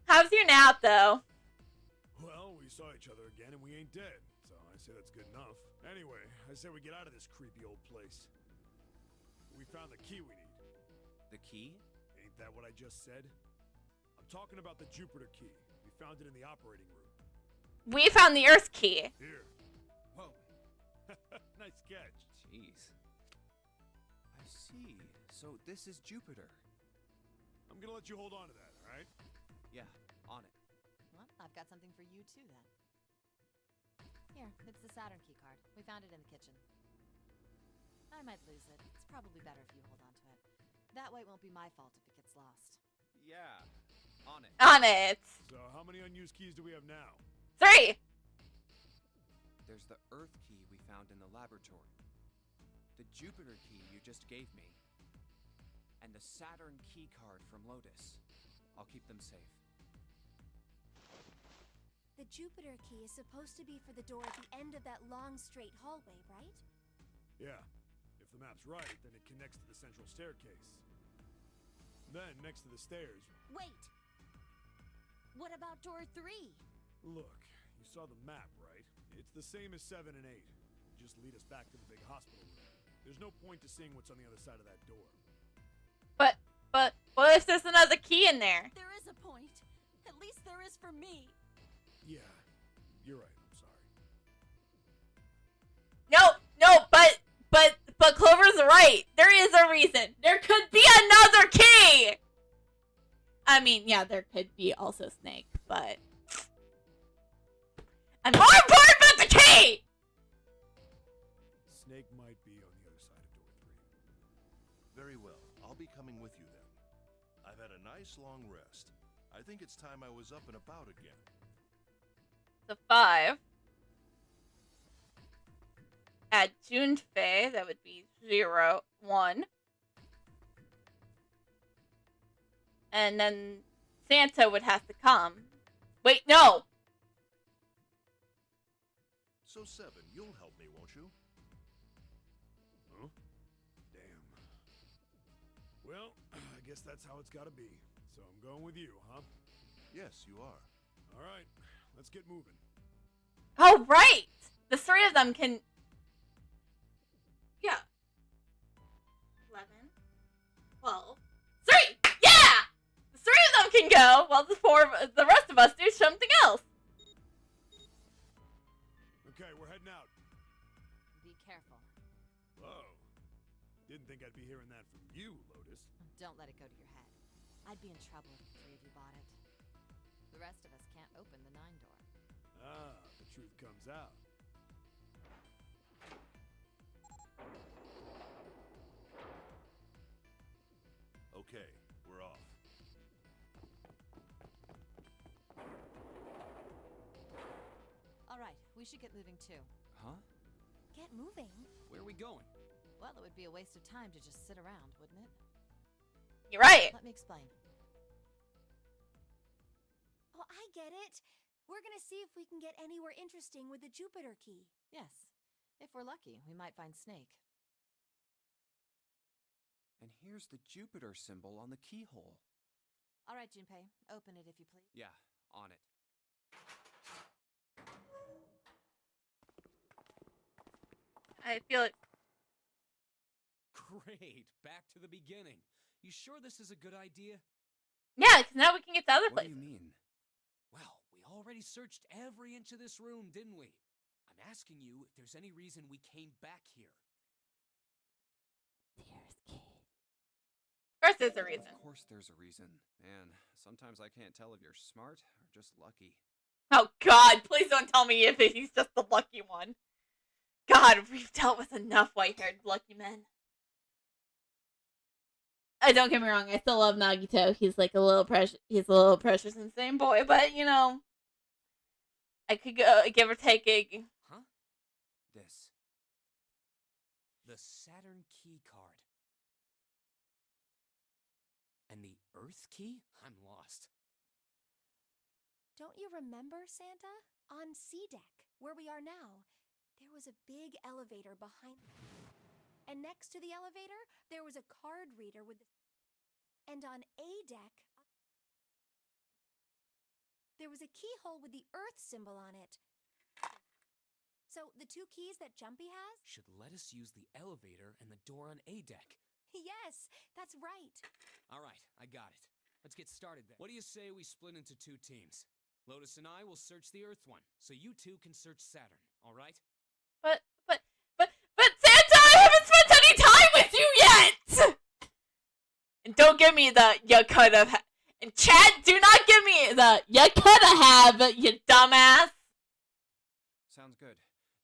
How's your nap, though? Well, we saw each other again and we ain't dead, so I say that's good enough. Anyway, I say we get out of this creepy old place. We found the key we need. The key? Ain't that what I just said? I'm talking about the Jupiter key. We found it in the operating room. We found the Earth key. Here. Whoa. Nice catch. Jeez. I see. So this is Jupiter. I'm gonna let you hold on to that, alright? Yeah, on it. Well, I've got something for you too then. Here, it's the Saturn key card. We found it in the kitchen. I might lose it. It's probably better if you hold on to it. That way it won't be my fault if it gets lost. Yeah, on it. On it. So, how many unused keys do we have now? 3. There's the Earth key we found in the laboratory. The Jupiter key you just gave me. And the Saturn key card from Lotus. I'll keep them safe. The Jupiter key is supposed to be for the door at the end of that long, straight hallway, right? Yeah. If the map's right, then it connects to the central staircase. Then, next to the stairs... Wait! What about door 3? Look, you saw the map, right? It's the same as 7 and 8. Just lead us back to the big hospital room. There's no point to seeing what's on the other side of that door. But what if there's another key in there? There is a point. At least there is for me. Yeah, you're right. I'm sorry. No, but Clover's right. There is a reason. There could be another key. I mean, yeah, there could be also Snake, but I'm more important about the key. Snake might be on the other side of door 3. Very well. I'll be coming with you then. I've had a nice long rest. I think it's time I was up and about again. The 5. At Junfei, that would be 0, 1. And then Santa would have to come. Wait, no! So, 7, you'll help me, won't you? Huh? Damn. Well, I guess that's how it's gotta be. So I'm going with you, huh? Yes, you are. Alright, let's get moving. Oh, right! The 3 of them can... Yeah. 11, 12, 3! Yeah! The 3 of them can go, while the rest of us do something else. Okay, we're heading out. Be careful. Whoa. Didn't think I'd be hearing that from you, Lotus. Don't let it go to your head. I'd be in trouble if the 3 of you bought it. The rest of us can't open the 9 door. Ah, the truth comes out. Okay, we're off. All right, we should get moving too. Huh? Get moving. Where are we going? Well, it would be a waste of time to just sit around, wouldn't it? You're right. Let me explain. Oh, I get it. We're gonna see if we can get anywhere interesting with the Jupiter key. Yes. If we're lucky, we might find Snake. And here's the Jupiter symbol on the keyhole. All right, Junpei, open it if you please. Yeah, on it. I feel it. Great, back to the beginning. You sure this is a good idea? Yeah, because now we can get to other What do places. you mean? Well, we already searched every inch of this room, didn't we? I'm asking you if there's any reason we came back here. The Earth key. Of course there's a reason. Of course there's a reason. Man, sometimes I can't tell if you're smart or just lucky. Oh God, please don't tell me if he's just the lucky one. God, we've dealt with enough white-haired lucky men. Don't get me wrong, I still love Nagito. He's like a little precious. He's a little precious and same boy, but you know, I could go give or take a. Huh? This. The Saturn key card. And the Earth key? I'm lost. Don't you remember, Santa? On C deck, where we are now, there was a big elevator behind. And next to the elevator, there was a card reader with the... And on A deck, there was a keyhole with the Earth symbol on it. So, the two keys that Jumpy has? Should let us use the elevator and the door on A deck. Yes, that's right. All right, I got it. Let's get started then. What do you say we split into two teams? Lotus and I will search the Earth one, so you two can search Saturn, all right? But Santa, I haven't spent any time with you yet! And don't give me the you could have. And Chad, do not give me the you could have, you dumbass. Sounds good.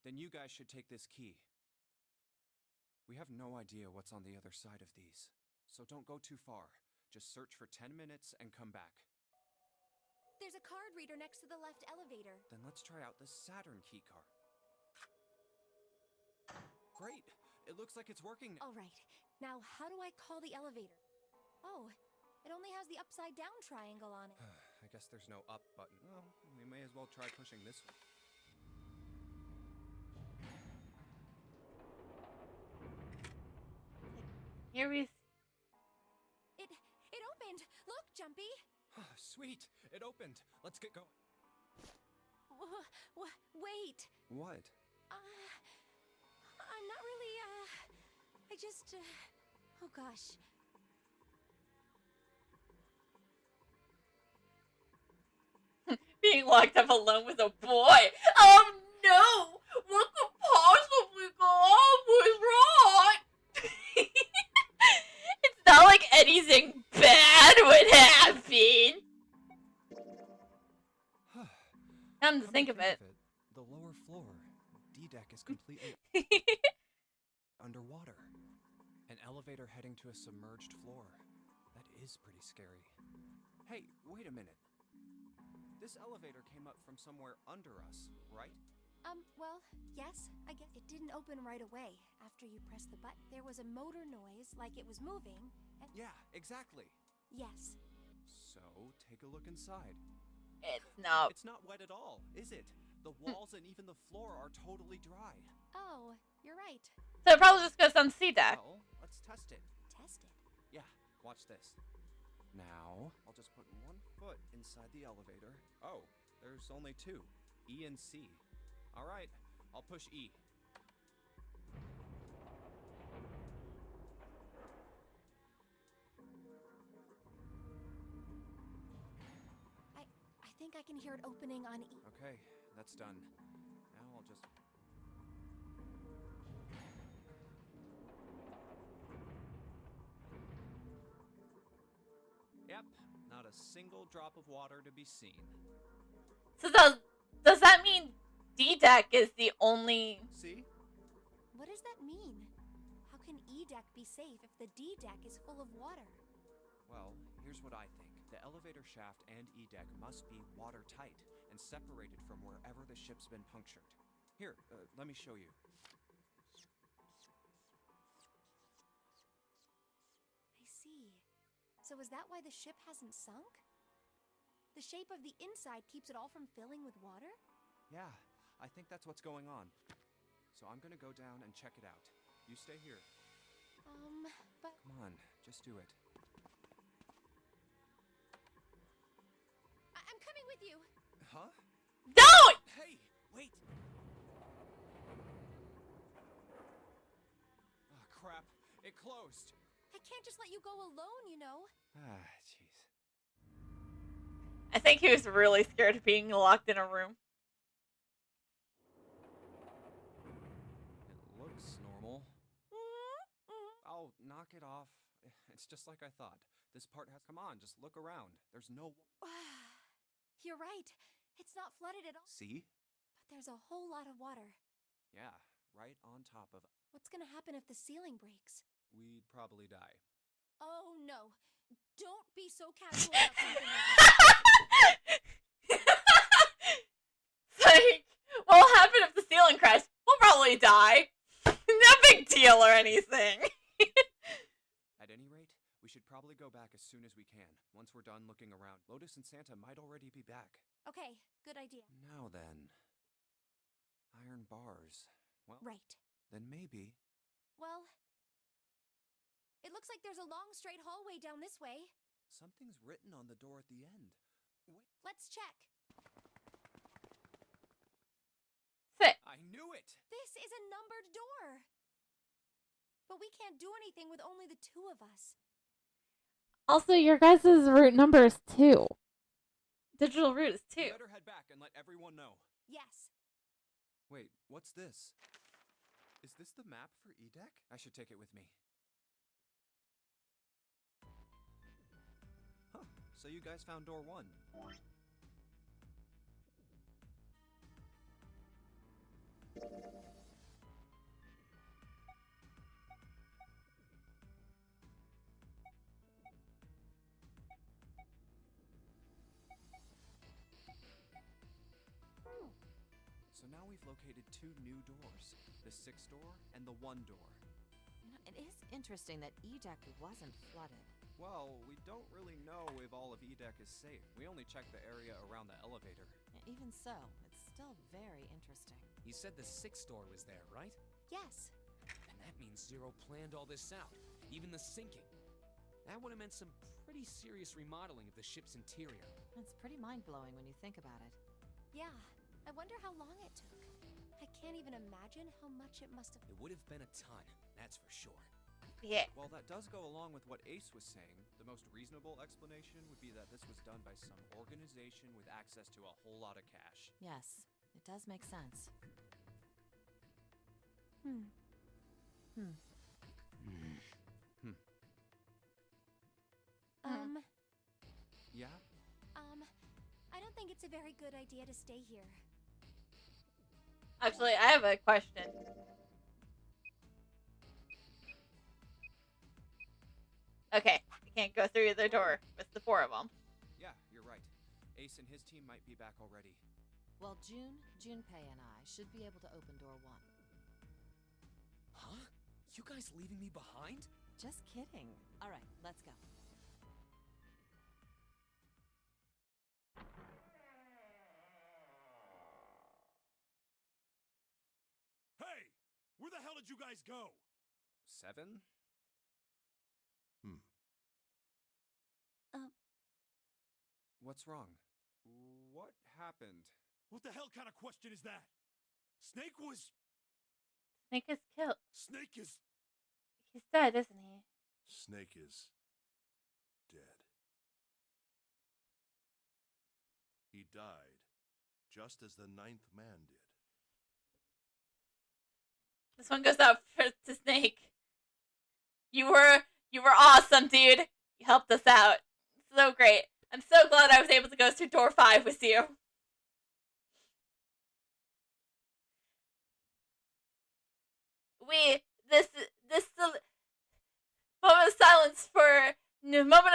Then you guys should take this key. We have no idea what's on the other side of these, so don't go too far. Just search for 10 minutes and come back. There's a card reader next to the left elevator. Then let's try out the Saturn key card. Great! It looks like it's working now. All right. Now, how do I call the elevator? Oh, it only has the upside down triangle on it. I guess there's no up button. Well, we may as well try pushing this one. Here we. It opened. Look, Jumpy. Sweet! It opened. Let's get going. Wait. What? I'm not really, I just, oh gosh. Being locked up alone with a boy. Oh no! What could possibly go on with wrong? It's not like anything bad would happen. Come to think of it. The lower floor, D deck, is completely underwater. An elevator heading to a submerged floor. That is pretty scary. Hey, wait a minute. This elevator came up from somewhere under us, right? Well, yes, I guess it didn't open right away. After you pressed the button, there was a motor noise, like it was moving, and... Yeah, exactly. Yes. So, take a look inside. It's not. It's not wet at all, is it? The walls and even the floor are totally dry. Oh, you're right. So it probably just goes on C deck. Well, let's test it. Test it? Yeah, watch this. Now, I'll just put one foot inside the elevator. Oh, there's only two, E and C. All right, I'll push E. I think I can hear it opening on E. Okay, that's done. Now I'll just... Yep, not a single drop of water to be seen. So does that mean D deck is the only? See? What does that mean? How can E deck be safe if the D deck is full of water? Well, here's what I think. The elevator shaft and E deck must be watertight and separated from wherever the ship's been punctured. Here, let me show you. I see. So is that why the ship hasn't sunk? The shape of the inside keeps it all from filling with water? Yeah, I think that's what's going on. So I'm gonna go down and check it out. You stay here. But... Come on, just do it. I'm coming with you! Huh? Don't! Hey, wait! Oh, crap. It closed. I can't just let you go alone, you know. Ah, jeez. I think he was really scared of being locked in a room. It looks normal. I'll knock it off. It's just like I thought. This part has... Come on, just look around. There's no... You're right. It's not flooded at all. See? But there's a whole lot of water. Yeah, right on top of... What's gonna happen if the ceiling breaks? We'd probably die. Oh, no. Don't be so casual about something like It's like, what'll happen if the ceiling crashes? We'll probably die. No big deal or anything. At any rate, we should probably go back as soon as we can. Once we're done looking around, Lotus and Santa might already be back. Okay, good idea. Now then... Iron bars. Well, Right. then maybe... Well, It looks like there's a long straight hallway down this way. Something's written on the door at the end. Wait, Let's check. Sit. I knew it! This is a numbered door. But we can't do anything with only the two of us. Also, your guys' route number is 2. Digital route is 2. You better head back and let everyone know. Yes. Wait, what's this? Is this the map for Edek? I should take it with me. Huh, so you guys found door 1. So now we've located 2 new doors. The 6th door and the 1 door. You know, it is interesting that Edek wasn't flooded. Well, we don't really know if all of Edek is safe. We only checked the area around the elevator. Even so, it's still very interesting. You said the 6th door was there, right? Yes. And that means Zero planned all this out, even the sinking. That would have meant some pretty serious remodeling of the ship's interior. It's pretty mind-blowing when you think about it. Yeah. I wonder how long it took. I can't even imagine how much it must have. It would have been a ton, that's for sure. Yeah. Well, that does go along with what Ace was saying. The most reasonable explanation would be that this was done by some organization with access to a whole lot of cash. Yes, it does make sense. Hmm. Yeah? I don't think it's a very good idea to stay here. Actually, I have a question. Okay, we can't go through the door with the 4 of them. Yeah, you're right. Ace and his team might be back already. Well, Junpei and I should be able to open door 1. Huh? You guys leaving me behind? Just kidding. All right, let's go. Hey! Where the hell did you guys go? 7? What's wrong? What happened? What the hell kind of question is that? Snake was... Snake is killed. Snake is... He's dead, isn't he? Snake is dead. He died just as the 9th man did. This one goes out to Snake. You were awesome, dude. You helped us out. So great. I'm so glad I was able to go through door 5 with you. This moment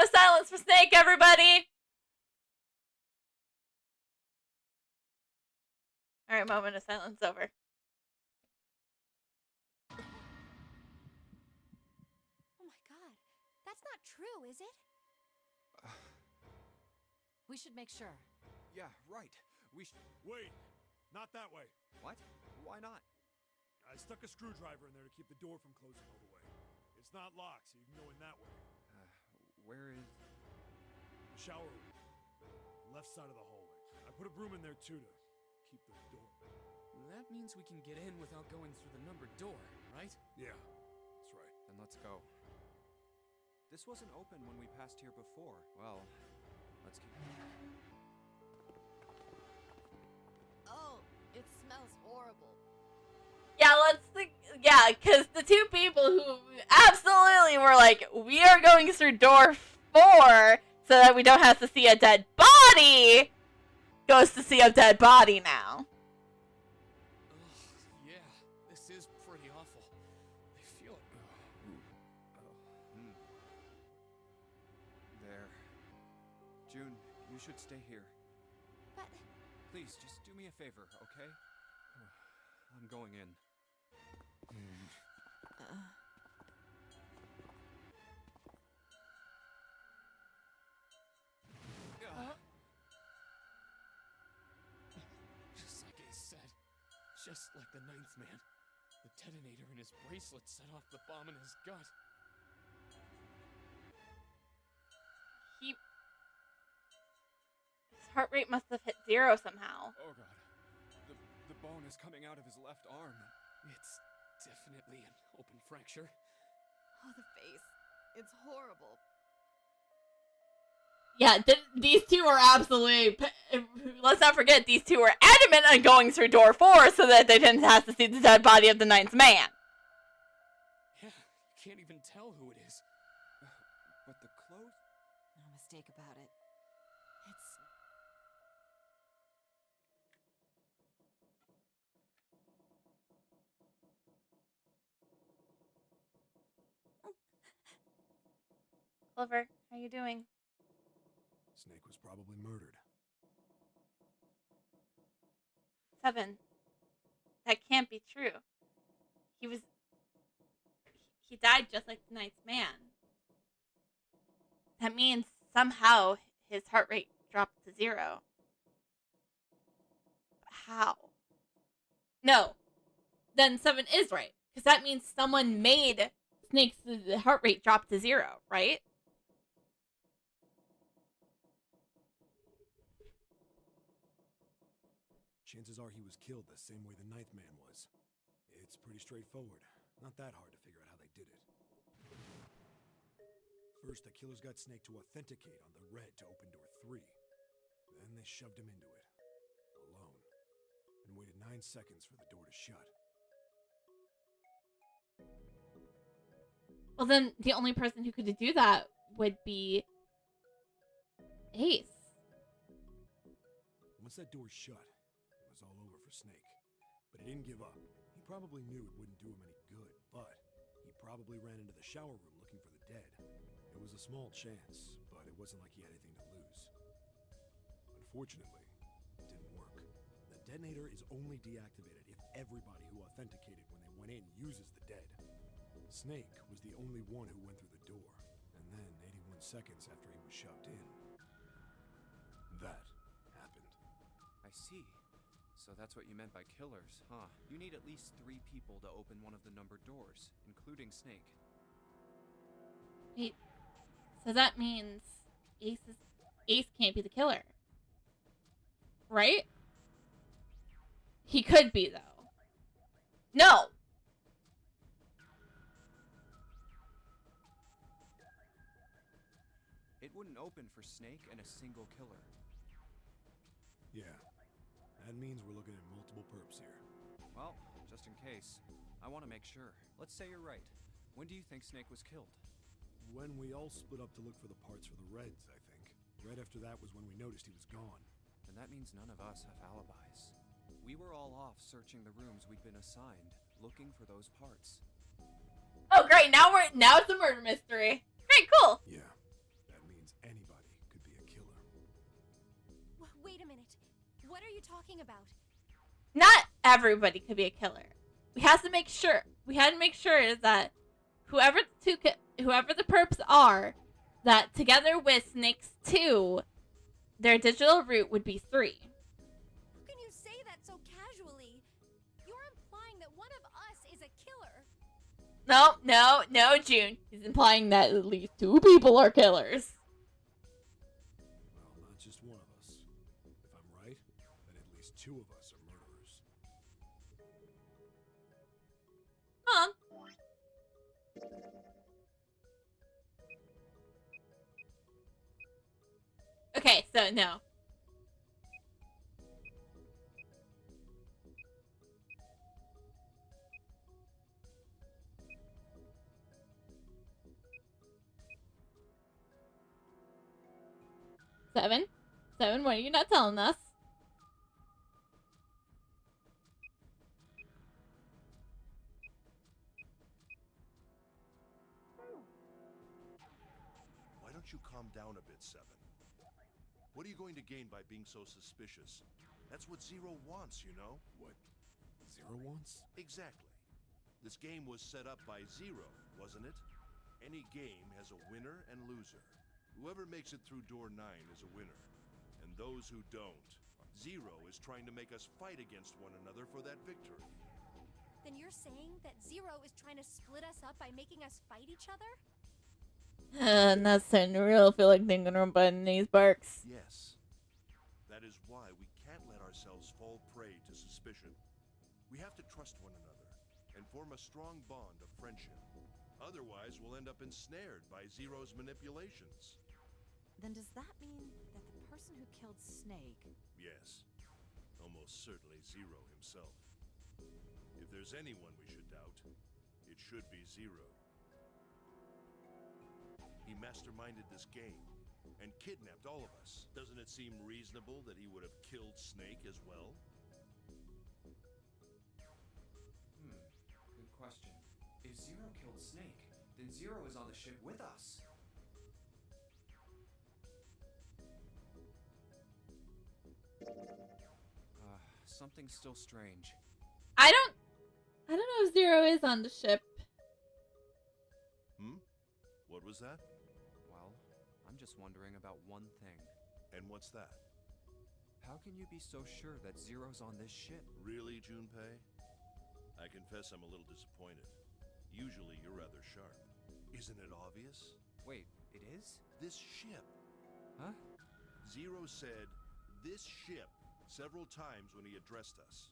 of silence for Snake, everybody. All right, moment of silence over. Oh my god. That's not true, is it? We should make sure. Yeah, right. We should... Wait, not that way. What? Why not? I stuck a screwdriver in there to keep the door from closing all the way. It's not locked, so you can go in that way. Where is... The shower room. Left side of the hallway. I put a broom in there too to keep the door. That means we can get in without going through the numbered door, right? Yeah, that's right. Then let's go. This wasn't open when we passed here before. Well, let's keep... Oh, it smells horrible. Yeah, because the 2 people who absolutely were like, we are going through door 4 so that we don't have to see a dead body, goes to see a dead body now. Ugh, yeah, this is pretty awful. I feel it. There. June, you should stay here. But Please, just do me a favor, okay? I'm going in. Just like Ace said. Just like the 9th man. The detonator in his bracelet set off the bomb in his gut. heart rate must have hit 0 somehow. Oh god. The bone is coming out of his left arm. It's definitely an open fracture. Oh, the face. It's horrible. Yeah, these two are absolutely... Let's not forget, these two were adamant on going through door 4 so that they didn't have to see the dead body of the 9th man. Yeah, you can't even tell who it is. But the clothes... No mistake about it. It's... Oliver, how you doing? Snake was probably murdered. 7. That can't be true. He died just like the 9th man. That means somehow his heart rate dropped to 0. How? No. Then 7 is right. Because that means someone made Snake's heart rate drop to 0, right? Chances are he was killed the same way the 9th man was. It's pretty straightforward. Not that hard to figure out how they did it. First, the killers got Snake to authenticate on the red to open door 3. Then they shoved him into it, alone, and waited 9 seconds for the door to shut. Well, then the only person who could do that would be Ace. Once that door shut, it was all over for Snake. But he didn't give up. He probably knew it wouldn't do him any good, but he probably ran into the shower room looking for the dead. It was a small chance, but it wasn't like he had anything to lose. Unfortunately, it didn't work. The detonator is only deactivated if everybody who authenticated when they went in uses the dead. Snake was the only one who went through the door, and then 81 seconds after he was shoved in, that happened. I see. So that's what you meant by killers, huh? You need at least 3 people to open one of the numbered doors, including Snake. Wait, so that means Ace can't be the killer, right? He could be, though. No! It wouldn't open for Snake and a single killer. Yeah, that means we're looking at multiple perps here. Well, just in case, I want to make sure. Let's say you're right. When do you think Snake was killed? When we all split up to look for the parts for the Reds, I think. Right after that was when we noticed he was gone. Then that means none of us have alibis. We were all off searching the rooms we'd been assigned, looking for those parts. Oh, great! Now it's a murder mystery. Great, cool. Yeah, that means anybody could be a killer. Wait a minute. What are you talking about? Not everybody could be a killer. We had to make sure that whoever the perps are, that together with Snake's 2, their digital root would be 3. How can you say that so casually? You're implying that one of us is a killer. No, June. He's implying that at least 2 people are killers. Well, not just one of us. If I'm right, then at least 2 of us are murderers. Huh. Okay, so no. Seven, what are you not telling us? Why don't you calm down a bit, 7? What are you going to gain by being so suspicious? That's what Zero wants, you know? What Zero wants? Exactly. This game was set up by Zero, wasn't it? Any game has a winner and loser. Whoever makes it through door 9 is a winner. And those who don't. Zero is trying to make us fight against one another for that victory. Then you're saying that Zero is trying to split us up by making us fight each other? And that's starting to real feel like thinking about these barks. Yes. That is why we can't let ourselves fall prey to suspicion. We have to trust one another and form a strong bond of friendship. Otherwise, we'll end up ensnared by Zero's manipulations. Then does that mean that the person who killed Snake... Yes. Almost certainly Zero himself. If there's anyone we should doubt, it should be Zero. He masterminded this game and kidnapped all of us. Doesn't it seem reasonable that he would have killed Snake as well? Good question. If Zero killed Snake, then Zero is on the ship with us. Something's still strange. I don't know if Zero is on the ship. What was that? Well, I'm just wondering about one thing. And what's that? How can you be so sure that Zero's on this ship? Really, Junpei? I confess I'm a little disappointed. Usually you're rather sharp. Isn't it obvious? Wait, it is? This ship. Huh? Zero said, "this ship," several times when he addressed us.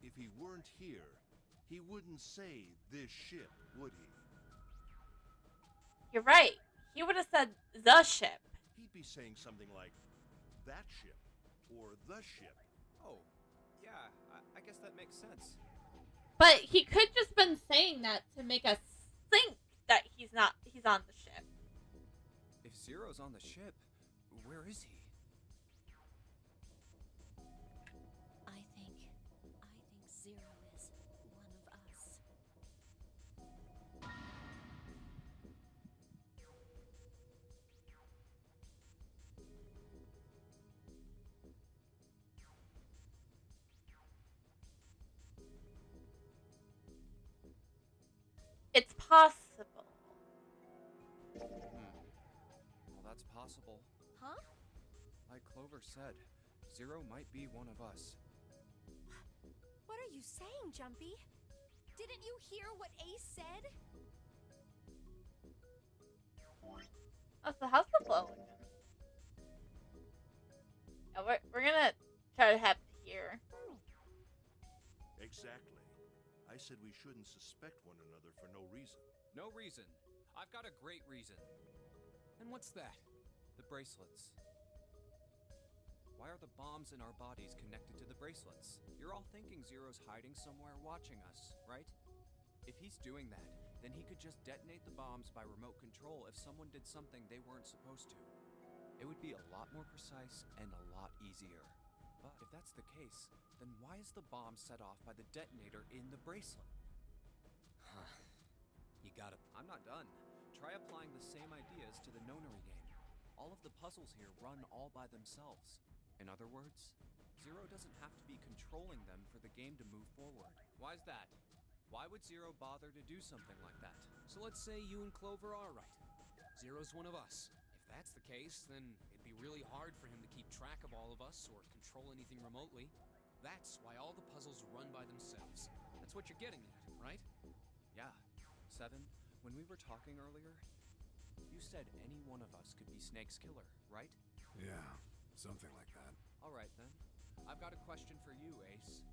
If he weren't here, he wouldn't say this ship, would he? You're right. He would have said the ship. He'd be saying something like, that ship, or the ship. Oh, yeah, I guess that makes sense. But he could just been saying that to make us think that he's on the ship. If Zero's on the ship, where is he? I think Zero is one of us. It's possible. Well, that's possible. Huh? Like Clover said, Zero might be one of us. What are you saying, Jumpy? Didn't you hear what Ace said? Oh, so how's the flow? Yeah, we're gonna try to have here. Exactly. I said we shouldn't suspect one another for no reason. No reason. I've got a great reason. And what's that? The bracelets. Why are the bombs in our bodies connected to the bracelets? You're all thinking Zero's hiding somewhere watching us, right? If he's doing that, then he could just detonate the bombs by remote control if someone did something they weren't supposed to. It would be a lot more precise and a lot easier. But if that's the case, then why is the bomb set off by the detonator in the bracelet? You gotta... I'm not done. Try applying the same ideas to the nonary game. All of the puzzles here run all by themselves. In other words, Zero doesn't have to be controlling them for the game to move forward. Why's that? Why would Zero bother to do something like that? So let's say you and Clover are right. Zero's one of us. If that's the case, then it'd be really hard for him to keep track of all of us or control anything remotely. That's why all the puzzles run by themselves. That's what you're getting at, right? Yeah. Seven, when we were talking earlier, you said any one of us could be Snake's killer, right? Yeah, something like that. All right, then. I've got a question for you, Ace.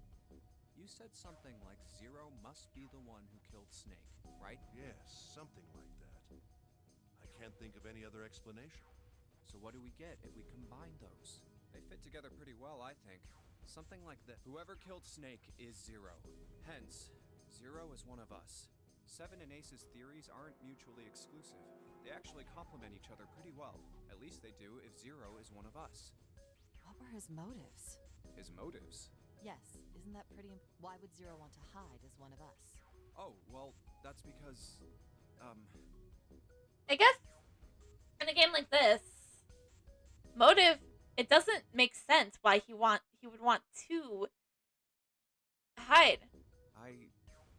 You said something like Zero must be the one who killed Snake, right? Yes, something like that. I can't think of any other explanation. So what do we get if we combine those? They fit together pretty well, I think. Something like that. Whoever killed Snake is Zero. Hence, Zero is one of us. Seven and Ace's theories aren't mutually exclusive. They actually complement each other pretty well. At least they do if Zero is one of us. What were his motives? His motives? Yes, isn't that pretty why would Zero want to hide as one of us? Oh, well, that's because, I guess in a game like this, motive, it doesn't make sense why he would want to hide. I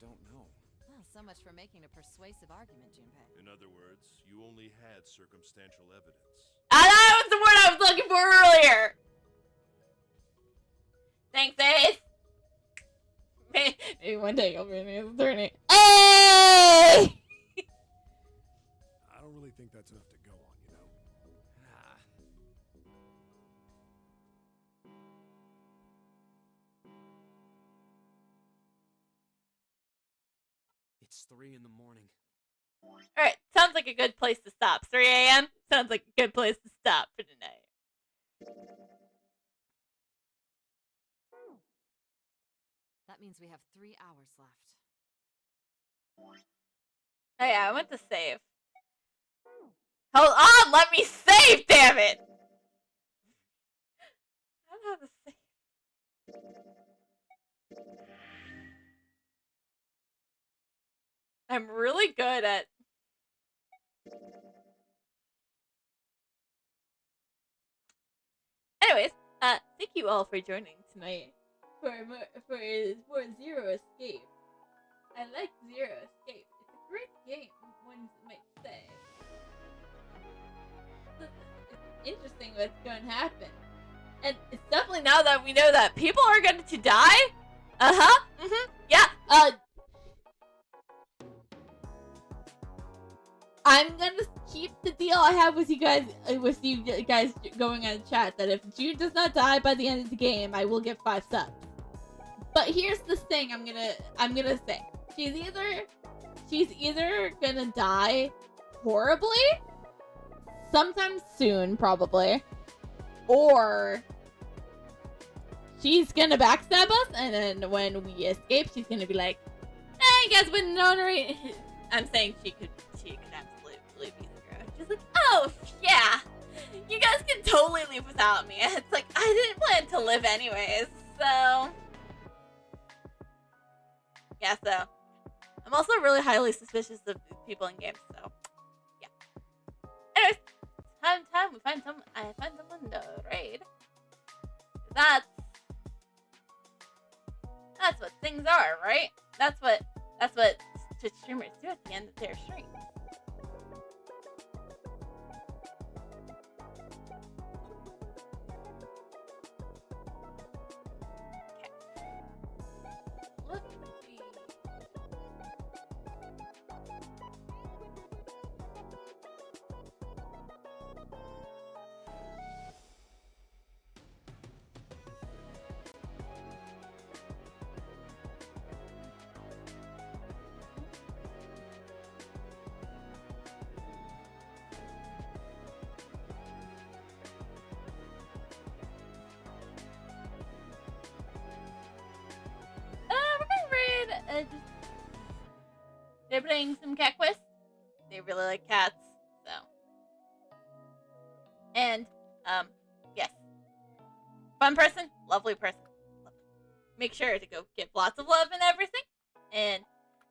don't know. Well, so much for making a persuasive argument, Junpei. In other words, you only had circumstantial evidence. And that was the word I was looking for earlier. Thanks, Ace. Maybe one day you'll be an attorney. Hey! I don't really think that's enough to go on, you know? Ah. It's 3 in the morning. Alright, sounds like a good place to stop. 3 a.m. sounds like a good place to stop for tonight. That means we have 3 hours left. Oh yeah, I went to save. Hold on, let me save, damn it! I don't have a save. I'm really good at... Anyways, thank you all for joining tonight for Zero Escape. I like Zero Escape. It's a great game, one might say. It's interesting what's going to happen. And it's definitely now that we know that people are going to die. Yeah. I'm gonna keep the deal I have with you guys going on chat that if Jude does not die by the end of the game, I will give 5 subs. But here's the thing I'm gonna say. She's either gonna die horribly, sometime soon probably, or she's gonna backstab us, and then when we escape, she's gonna be like, "Hey, you guys wouldn't know." I'm saying she could absolutely be the girl. She's like, "Oh yeah, you guys can totally leave without me." It's like I didn't plan to live anyways, so yeah. So I'm also really highly suspicious of people in games. So yeah. Anyways, time we find someone. I find someone to raid. That's what things are, right? That's what Twitch streamers do at the end of their stream. Okay. Let's see. We're gonna raid. They're playing some cat quest. They really like cats, so. And yes, fun person, lovely person. Lovely. Make sure to go give lots of love and everything. And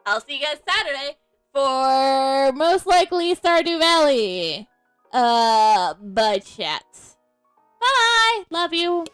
I'll see you guys Saturday for most likely Stardew Valley. Bye, chat. Bye. Love you.